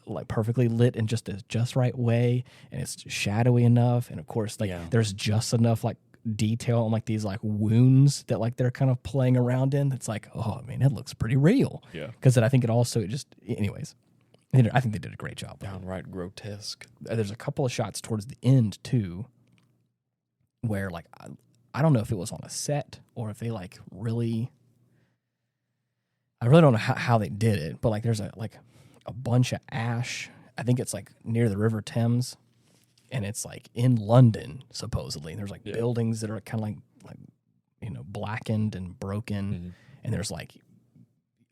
lit in just right way, and it's shadowy enough. And of course, like there's just enough like detail on like these like wounds that like they're kind of playing around in. It's like, oh man, it looks pretty real. Yeah. Because I think anyways. I think they did a great job. Downright grotesque. There's a couple of shots towards the end too, where like I don't know if it was on a set or if they like really. I really don't know how they did it, but like there's a bunch of ash. I think it's like near the River Thames, and it's like in London supposedly. And there's like buildings that are kind of like blackened and broken, and there's like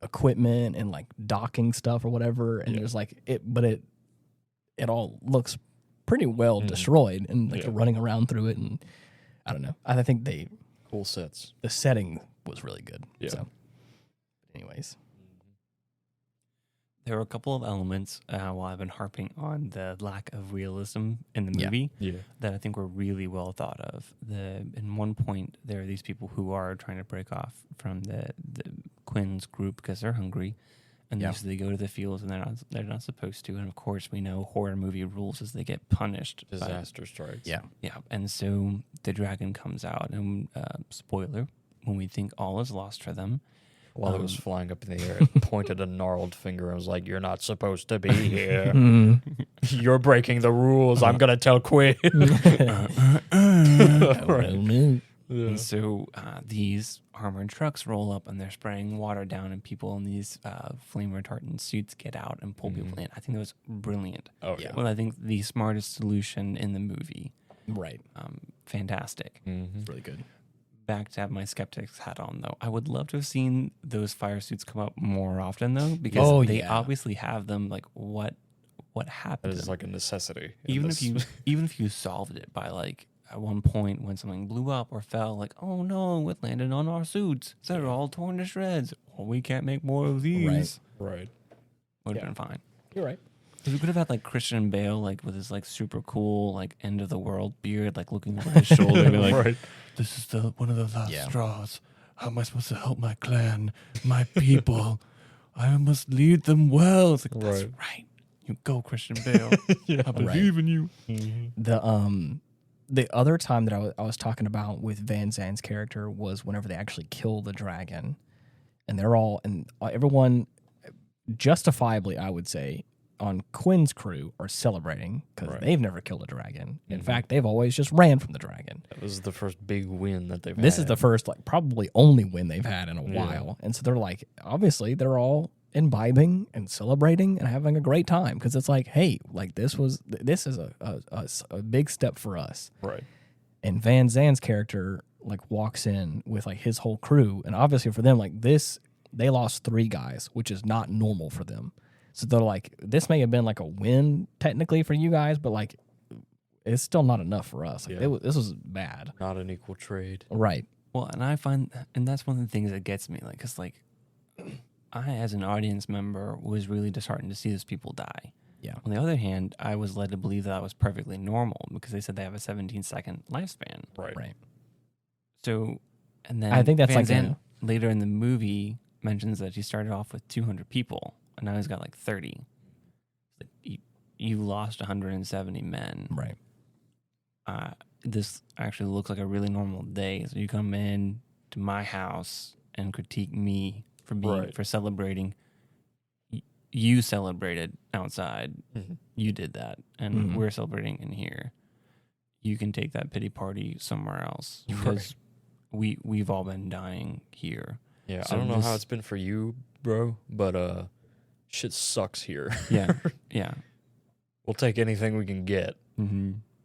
equipment and like docking stuff or whatever, and there's like it all looks pretty well destroyed, and like running around through it, and I don't know. I think cool sets. The setting was really good. Yeah. So, anyways, there were a couple of elements while I've been harping on the lack of realism in the movie that I think were really well thought of. In one point, there are these people who are trying to break off from the Quinn's group because they're hungry, and so they go to the fields, and they're not supposed to. And of course, we know horror movie rules is they get punished. Disaster strikes. Yeah. And so the dragon comes out, and spoiler, when we think all is lost for them. While it was flying up in the air, it pointed a gnarled finger and was like, "You're not supposed to be here. You're breaking the rules. I'm going to tell Quinn." And so these armored trucks roll up, and they're spraying water down, and people in these flame retardant suits get out and pull people in. I think that was brilliant. Oh, yeah. Well, I think the smartest solution in the movie. Right. Fantastic. It's really good. Back to have my skeptics hat on, though. I would love to have seen those fire suits come up more often, though, because they obviously have them. Like, what happened? It is like a necessity. Even if you solved it by like at one point when something blew up or fell, like, oh no, it landed on our suits. They're all torn to shreds. Well, we can't make more of these. Right. Would have been fine. You're right. We could have had like Christian Bale, like with his like super cool like end of the world beard, like looking over his shoulder, and like, "This is one of the last straws. How am I supposed to help my clan, my people? I must lead them well." It's like, that's right. You go, Christian Bale. I believe in you. The other time that I was talking about with Van Zandt's character was whenever they actually kill the dragon, and everyone justifiably, I would say, on Quinn's crew are celebrating because they've never killed a dragon. In fact, they've always just ran from the dragon. That was the first big win that they've had. This is the first, like, probably only win they've had in a while. And so they're like, obviously, they're all imbibing and celebrating and having a great time because it's like, hey, like, this is a big step for us. Right. And Van Zandt's character, like, walks in with, like, his whole crew. And obviously for them, like, they lost 3 guys, which is not normal for them. So they're like, this may have been like a win technically for you guys, but like, it's still not enough for us. Like, this was bad. Not an equal trade. Right. Well, and I find, and that's one of the things that gets me, like, because like, I as an audience member was really disheartened to see those people die. Yeah. On the other hand, I was led to believe that was perfectly normal because they said they have a 17-second lifespan. Right. So, and then I think that's Van like Zandt later in the movie mentions that he started off with 200 people. And now he's got like 30. You lost 170 men. Right. This actually looks like a really normal day. So you come in to my house and critique me for celebrating. You celebrated outside. Mm-hmm. You did that. And we're celebrating in here. You can take that pity party somewhere else. Because we've all been dying here. Yeah, so I don't know how it's been for you, bro, but shit sucks here. Yeah. We'll take anything we can get.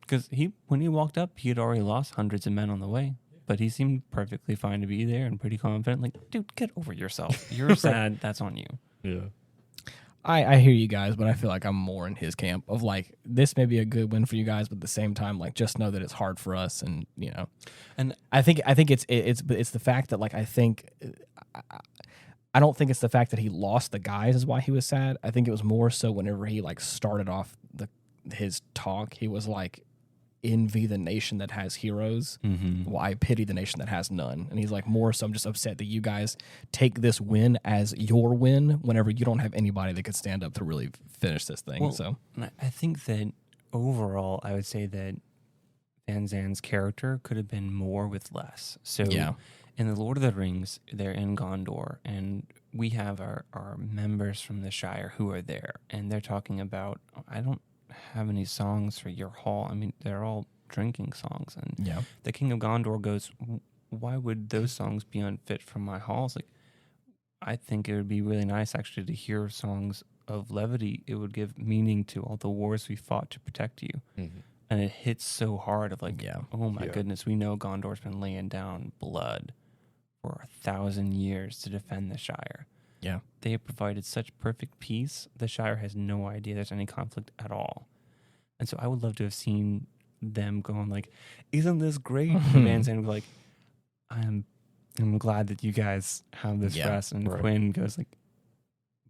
Because when he walked up, he had already lost hundreds of men on the way, but he seemed perfectly fine to be there and pretty confident. Like, dude, get over yourself. You're sad. That's on you. Yeah. I hear you guys, but I feel like I'm more in his camp of like, this may be a good win for you guys, but at the same time, like, just know that it's hard for us, and you know, and I think it's the fact that, like, I don't think it's the fact that he lost the guys is why he was sad. I think it was more so whenever he like started off his talk, he was like, envy the nation that has heroes. Well, I pity the nation that has none. And he's like, more so I'm just upset that you guys take this win as your win whenever you don't have anybody that could stand up to really finish this thing. Well, so I think that overall, I would say that Van Zandt's character could have been more with less. So in the Lord of the Rings, they're in Gondor, and we have our members from the Shire who are there, and they're talking about, I don't have any songs for your hall. I mean, they're all drinking songs, and the King of Gondor goes, why would those songs be unfit for my halls? Like, I think it would be really nice actually to hear songs of levity. It would give meaning to all the wars we fought to protect you. And it hits so hard of like, oh my goodness, we know Gondor's been laying down blood for 1,000 years to defend the Shire. Yeah. They have provided such perfect peace. The Shire has no idea there's any conflict at all. And so I would love to have seen them going like, isn't this great? And Van Zandt would be like, I'm glad that you guys have this rest. And Quinn goes like,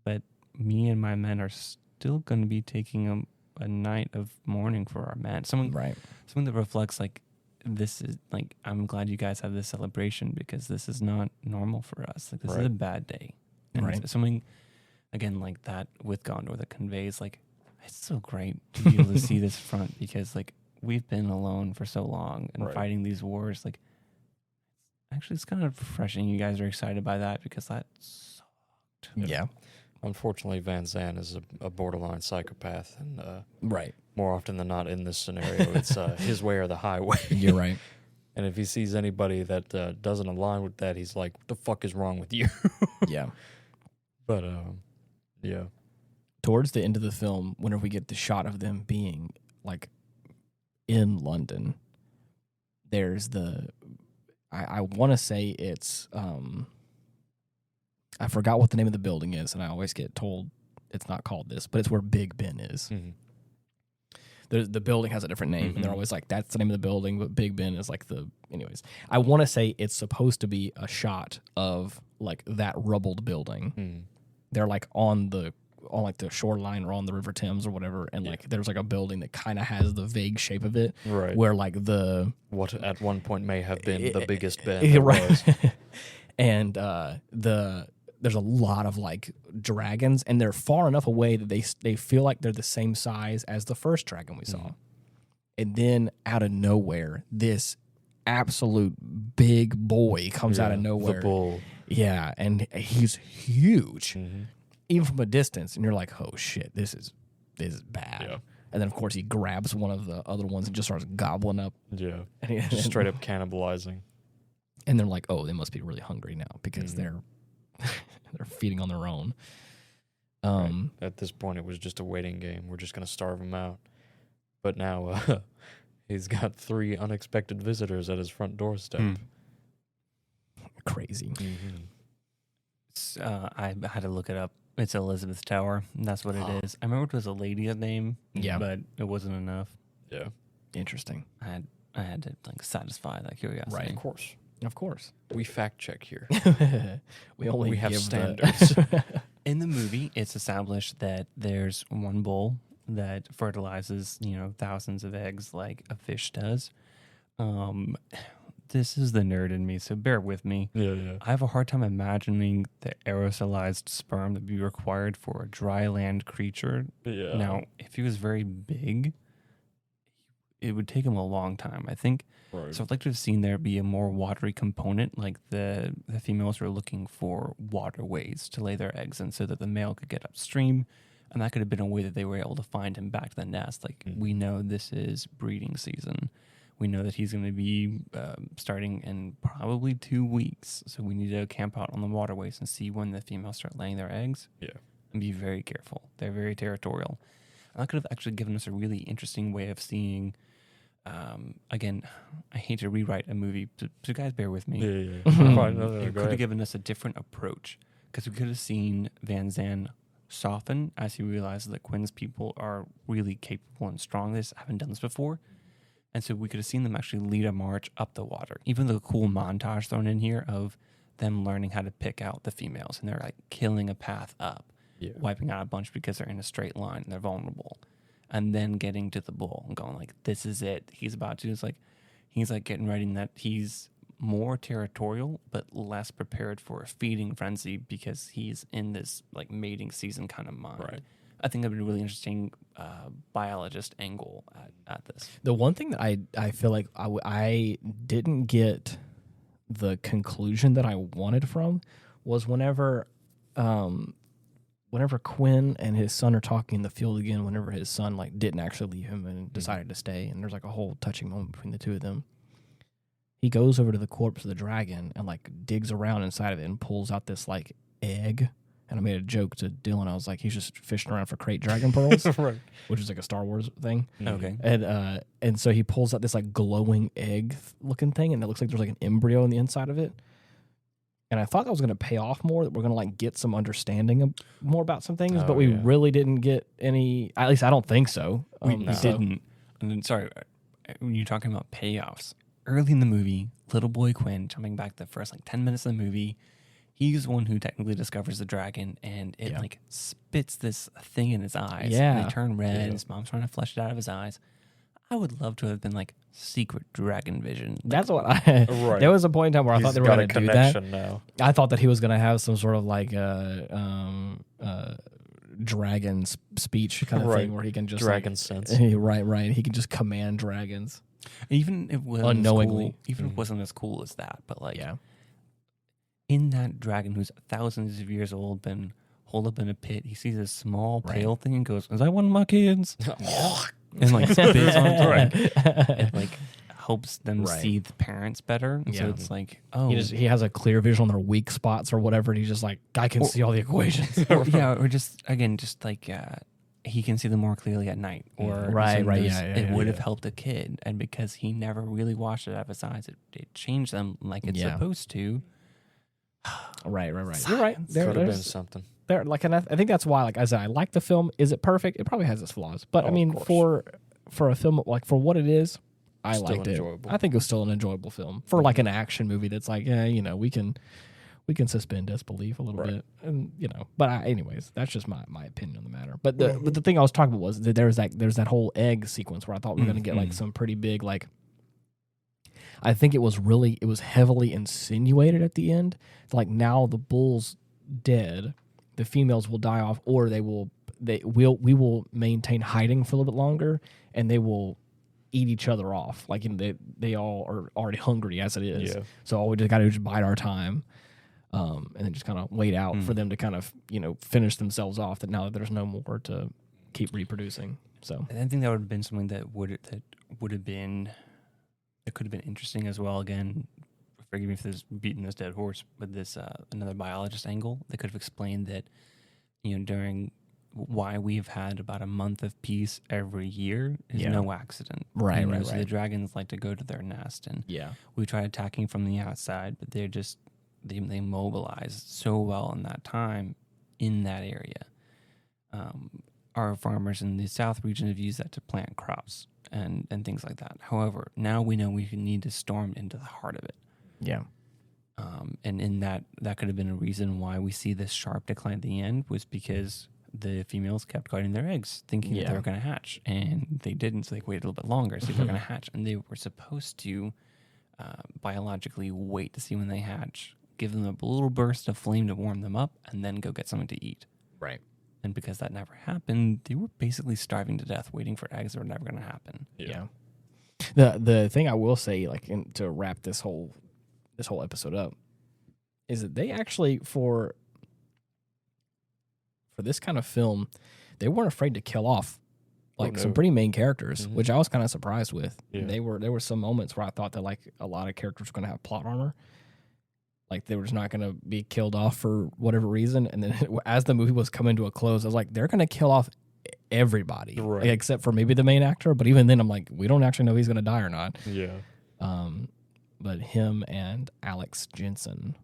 but me and my men are still going to be taking a night of mourning for our men. Something that reflects like, this is like, I'm glad you guys have this celebration because this is not normal for us. Like, this is a bad day. And something, again, like that with Gondor that conveys like, it's so great to be able to see this front because like we've been alone for so long and fighting these wars. Like, actually, it's kind of refreshing. You guys are excited by that because that sucked. Yeah. Unfortunately, Van Zandt is a borderline psychopath, and right. more often than not in this scenario, it's his way or the highway. You're right. And if he sees anybody that doesn't align with that, he's like, what the fuck is wrong with you? Yeah. But, yeah. Towards the end of the film, whenever we get the shot of them being, like, in London, there's I want to say it's, I forgot what the name of the building is, and I always get told it's not called this, but it's where Big Ben is. Mm-hmm. The building has a different name, and they're always like, that's the name of the building, but Big Ben is like anyways. I want to say it's supposed to be a shot of, like, that rubbled building. Mm. They're, like, on the shoreline or on the River Thames or whatever, and, like, there's, like, a building that kind of has the vague shape of it. Right. Where, like, what at one point may have been the biggest Ben. Right. And there's a lot of, like, dragons, and they're far enough away that they feel like they're the same size as the first dragon we saw. And then out of nowhere, this absolute big boy comes out of nowhere. The bull. Yeah, and he's huge. even from a distance, and you're like, oh shit, this is bad. Yeah. And then of course he grabs one of the other ones and just starts gobbling up. Yeah. Just straight up cannibalizing. And they're like, oh, they must be really hungry now because they're feeding on their own. Right. At this point, it was just a waiting game. We're just gonna starve him out. But now he's got 3 unexpected visitors at his front doorstep. Crazy. I had to look it up. It's Elizabeth Tower. And that's what it is. I remember it was a lady's name. Yeah, but it wasn't enough. Yeah, interesting. I had to like satisfy that curiosity. Right, of course. We fact check here. we have standards. In the movie, it's established that there's one bull that fertilizes, thousands of eggs like a fish does. This is the nerd in me, so bear with me. Yeah. I have a hard time imagining the aerosolized sperm that would be required for a dry land creature. Yeah. Now, if he was very big, it would take him a long time, I think. Right. So I'd like to have seen there be a more watery component, like the females were looking for waterways to lay their eggs in so that the male could get upstream, and that could have been a way that they were able to find him back to the nest. Like, we know this is breeding season. We know that he's going to be starting in probably 2 weeks, so we need to camp out on the waterways and see when the females start laying their eggs. Yeah. And be very careful. They're very territorial. And that could have actually given us a really interesting way of seeing... again, I hate to rewrite a movie, so guys, bear with me. Yeah. It could have given us a different approach, because we could have seen Van Zandt soften as he realized that Quinn's people are really capable and strong. They haven't done this before. And so we could have seen them actually lead a march up the water. Even the cool montage thrown in here of them learning how to pick out the females, and they're like killing a path up, wiping out a bunch because they're in a straight line and they're vulnerable. And then getting to the bull and going like, this is it. He's about to, he's like getting ready, and that he's more territorial, but less prepared for a feeding frenzy because he's in this like mating season kind of mind. Right. I think that'd be a really interesting biologist angle at this. The one thing that I feel like I didn't get the conclusion that I wanted from was whenever Quinn and his son are talking in the field again, whenever his son like didn't actually leave him and decided to stay, and there's like a whole touching moment between the two of them. He goes over to the corpse of the dragon and like digs around inside of it and pulls out this like egg. And I made a joke to Dylan. I was like, he's just fishing around for crate dragon pearls, right? Which is like a Star Wars thing. Okay. And so he pulls out this like glowing egg looking thing, and it looks like there's like an embryo in the inside of it. And I thought that was going to pay off more, that we're going to like get some understanding of more about some things, but we really didn't get any. At least I don't think so. We didn't. And then, sorry, when you're talking about payoffs, early in the movie, little boy Quinn, jumping back the first like 10 minutes of the movie, he's the one who technically discovers the dragon, and it like spits this thing in his eyes. Yeah. And they turn red, and his mom's trying to flush it out of his eyes. I would love to have been like secret dragon vision. Like, that's what I. Right. There was a point in time where I thought they were going to do that. Now. I thought that he was going to have some sort of like dragon speech kind of thing where he can just dragon sense. Right. He can just command dragons, even if it wasn't unknowingly. Even if it wasn't as cool as that, but like in that dragon who's thousands of years old, been holed up in a pit, he sees a small pale thing and goes, "Is that one of my kids?" And like spits on it, and like helps them see the parents better. And so it's like, he has a clear vision on their weak spots or whatever, and he's just like, I can see all the equations. or just like he can see them more clearly at night. Or it would have helped a kid, and because he never really washed it out of his eyes, it changed them like it's supposed to. Right. You're right. Could have been something. There, like, and I think that's why, like I said, I like the film. Is it perfect? It probably has its flaws, but I mean, for a film like for what it is, I liked it. I think it was still an enjoyable film for like an action movie. That's like, we can suspend disbelief a little bit, and But anyways, that's just my opinion on the matter. But the thing I was talking about was that there's that whole egg sequence where I thought we were going to get like some pretty big like. I think it was heavily insinuated at the end. Like, now the bull's dead, the females will die off, or we will maintain hiding for a little bit longer, and they will eat each other off. Like, they all are already hungry as it is. Yeah. So all we just got to do is bide our time. and then just kind of wait out for them to kind of, finish themselves off, that now that there's no more to keep reproducing. So I think that would have been something that would have been, it could have been interesting as well. Again, forgive me if this beating this dead horse, but this another biologist angle that could have explained that, during why we've had about a month of peace every year is no accident. Right. So the dragons like to go to their nest, and we try attacking from the outside, but they're just they mobilize so well in that time in that area. Our farmers in the south region have used that to plant crops and things like that. However, now we know we need to storm into the heart of it. Yeah. And in that could have been a reason why we see this sharp decline at the end, was because the females kept guarding their eggs, thinking that they were going to hatch, and they didn't. So they waited a little bit longer, see if they're going to hatch, and they were supposed to biologically wait to see when they hatch, give them a little burst of flame to warm them up, and then go get something to eat. Right. And because that never happened, they were basically starving to death, waiting for eggs that were never going to happen. Yeah. The thing I will say, to wrap this whole episode up, is that they actually for this kind of film, they weren't afraid to kill off some pretty main characters, which I was kind of surprised with. Yeah. There were some moments where I thought that a lot of characters were going to have plot armor, they were just not going to be killed off for whatever reason. And then as the movie was coming to a close, I was like, they're going to kill off everybody, except for maybe the main actor. But even then, I'm like, we don't actually know if he's going to die or not. Yeah. But him and Alex Jensen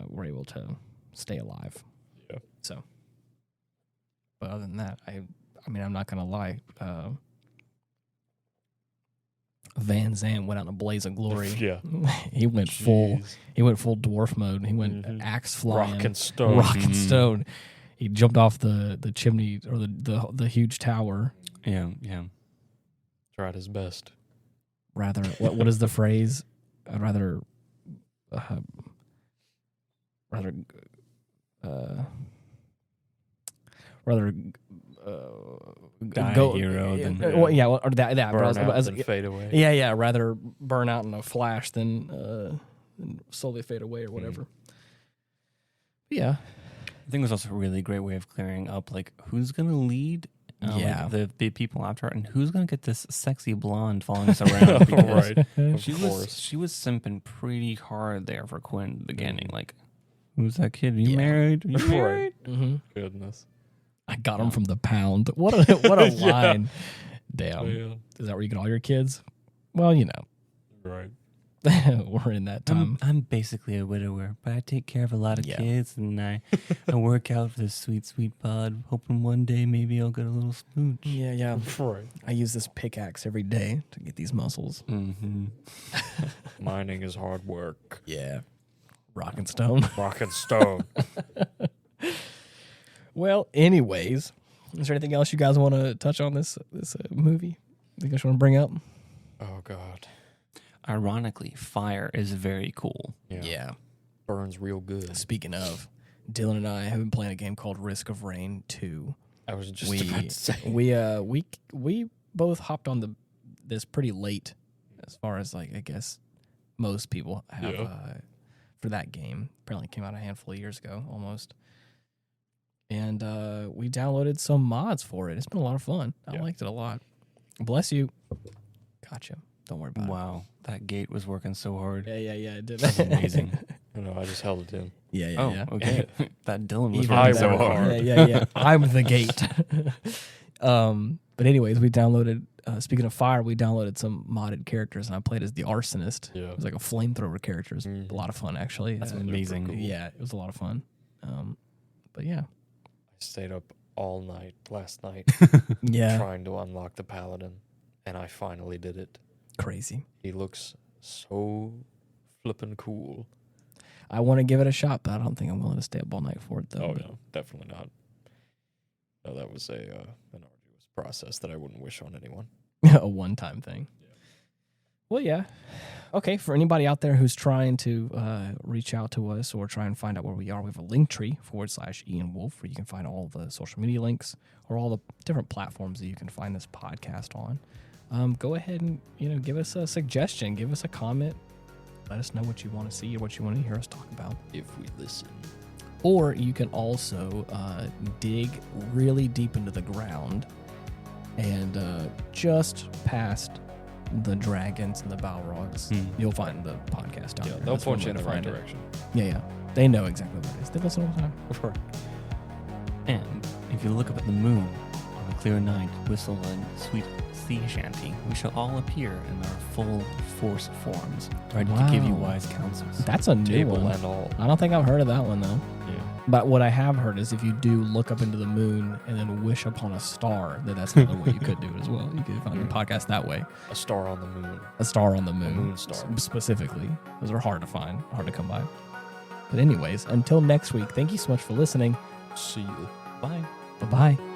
were able to stay alive. Yeah. So, but other than that, I mean, I'm not going to lie. Van Zandt went out in a blaze of glory. Yeah. He went full dwarf mode. He went axe flying. Rock and stone. Rock and stone. He jumped off the chimney or the huge tower. Yeah. Tried his best. Rather, what is the phrase? I'd rather die a hero than or that burn out than fade away. Yeah, rather burn out in a flash than slowly fade away or whatever. Yeah, I think it was also a really great way of clearing up who's gonna lead. The people after her, and who's gonna get this sexy blonde following us around? Because she was simping pretty hard there for Quinn at the beginning. Who's that kid? Are you married? Are you married? Mm-hmm. Goodness, I got him from the pound. What a line! Damn, is that where you get all your kids? Well, right. We're in that time. I'm basically a widower, but I take care of a lot of kids, and I work out for this sweet pod, hoping one day maybe I'll get a little smooch. Yeah. Right. I use this pickaxe every day to get these muscles. Mm-hmm. Mining is hard work. Yeah. Rock and stone. Rock and stone. Well, anyways, is there anything else you guys want to touch on this movie? You guys want to bring up? Oh, God. Ironically, fire is very cool. Yeah. Burns real good. Speaking of, Dylan and I have been playing a game called Risk of Rain 2. I was just about to say. We both hopped on this pretty late, as far as I guess most people have for that game. Apparently came out a handful of years ago, almost. And we downloaded some mods for it. It's been a lot of fun. I liked it a lot. Bless you. Gotcha. Don't worry about it. Wow, that gate was working so hard. Yeah, it did. That's amazing. I just held it in. Yeah. Okay. That Dylan was Even working so so hard. Yeah. I'm the gate. But anyways, we downloaded, speaking of fire, we downloaded some modded characters, and I played as the Arsonist. Yeah. It was like a flamethrower character. It was a lot of fun, actually. That's amazing. Cool. Yeah, it was a lot of fun. But yeah. I stayed up all night last night trying to unlock the Paladin, and I finally did it. Crazy. He looks so flippin' cool. I want to give it a shot, but I don't think I'm willing to stay up all night for it, though. Oh, no, definitely not. No, that was an arduous process that I wouldn't wish on anyone. A one-time thing. Yeah. Well, yeah. Okay, for anybody out there who's trying to reach out to us or try and find out where we are, we have a link tree /Ian Wolf, where you can find all the social media links or all the different platforms that you can find this podcast on. Go ahead and give us a suggestion, give us a comment, let us know what you want to see or what you want to hear us talk about. If we listen. Or you can also dig really deep into the ground and just past the dragons and the Balrogs, you'll find the podcast down there. They'll point you in the right direction. Yeah. They know exactly what it is. They listen all the time. Right. And if you look up at the moon on a clear night, whistle a sweet sea shanty, we shall all appear in our full force forms, ready to give you wise counsels. That's a new Table one. and all. I don't think I've heard of that one, though. Yeah. But what I have heard is if you do look up into the moon and then wish upon a star, that's another way you could do it as well. You could find the podcast that way. A star on the moon. A star on the moon. A moon star. Specifically. Those are hard to find, hard to come by. But anyways, until next week, thank you so much for listening. See you. Bye. Bye-bye.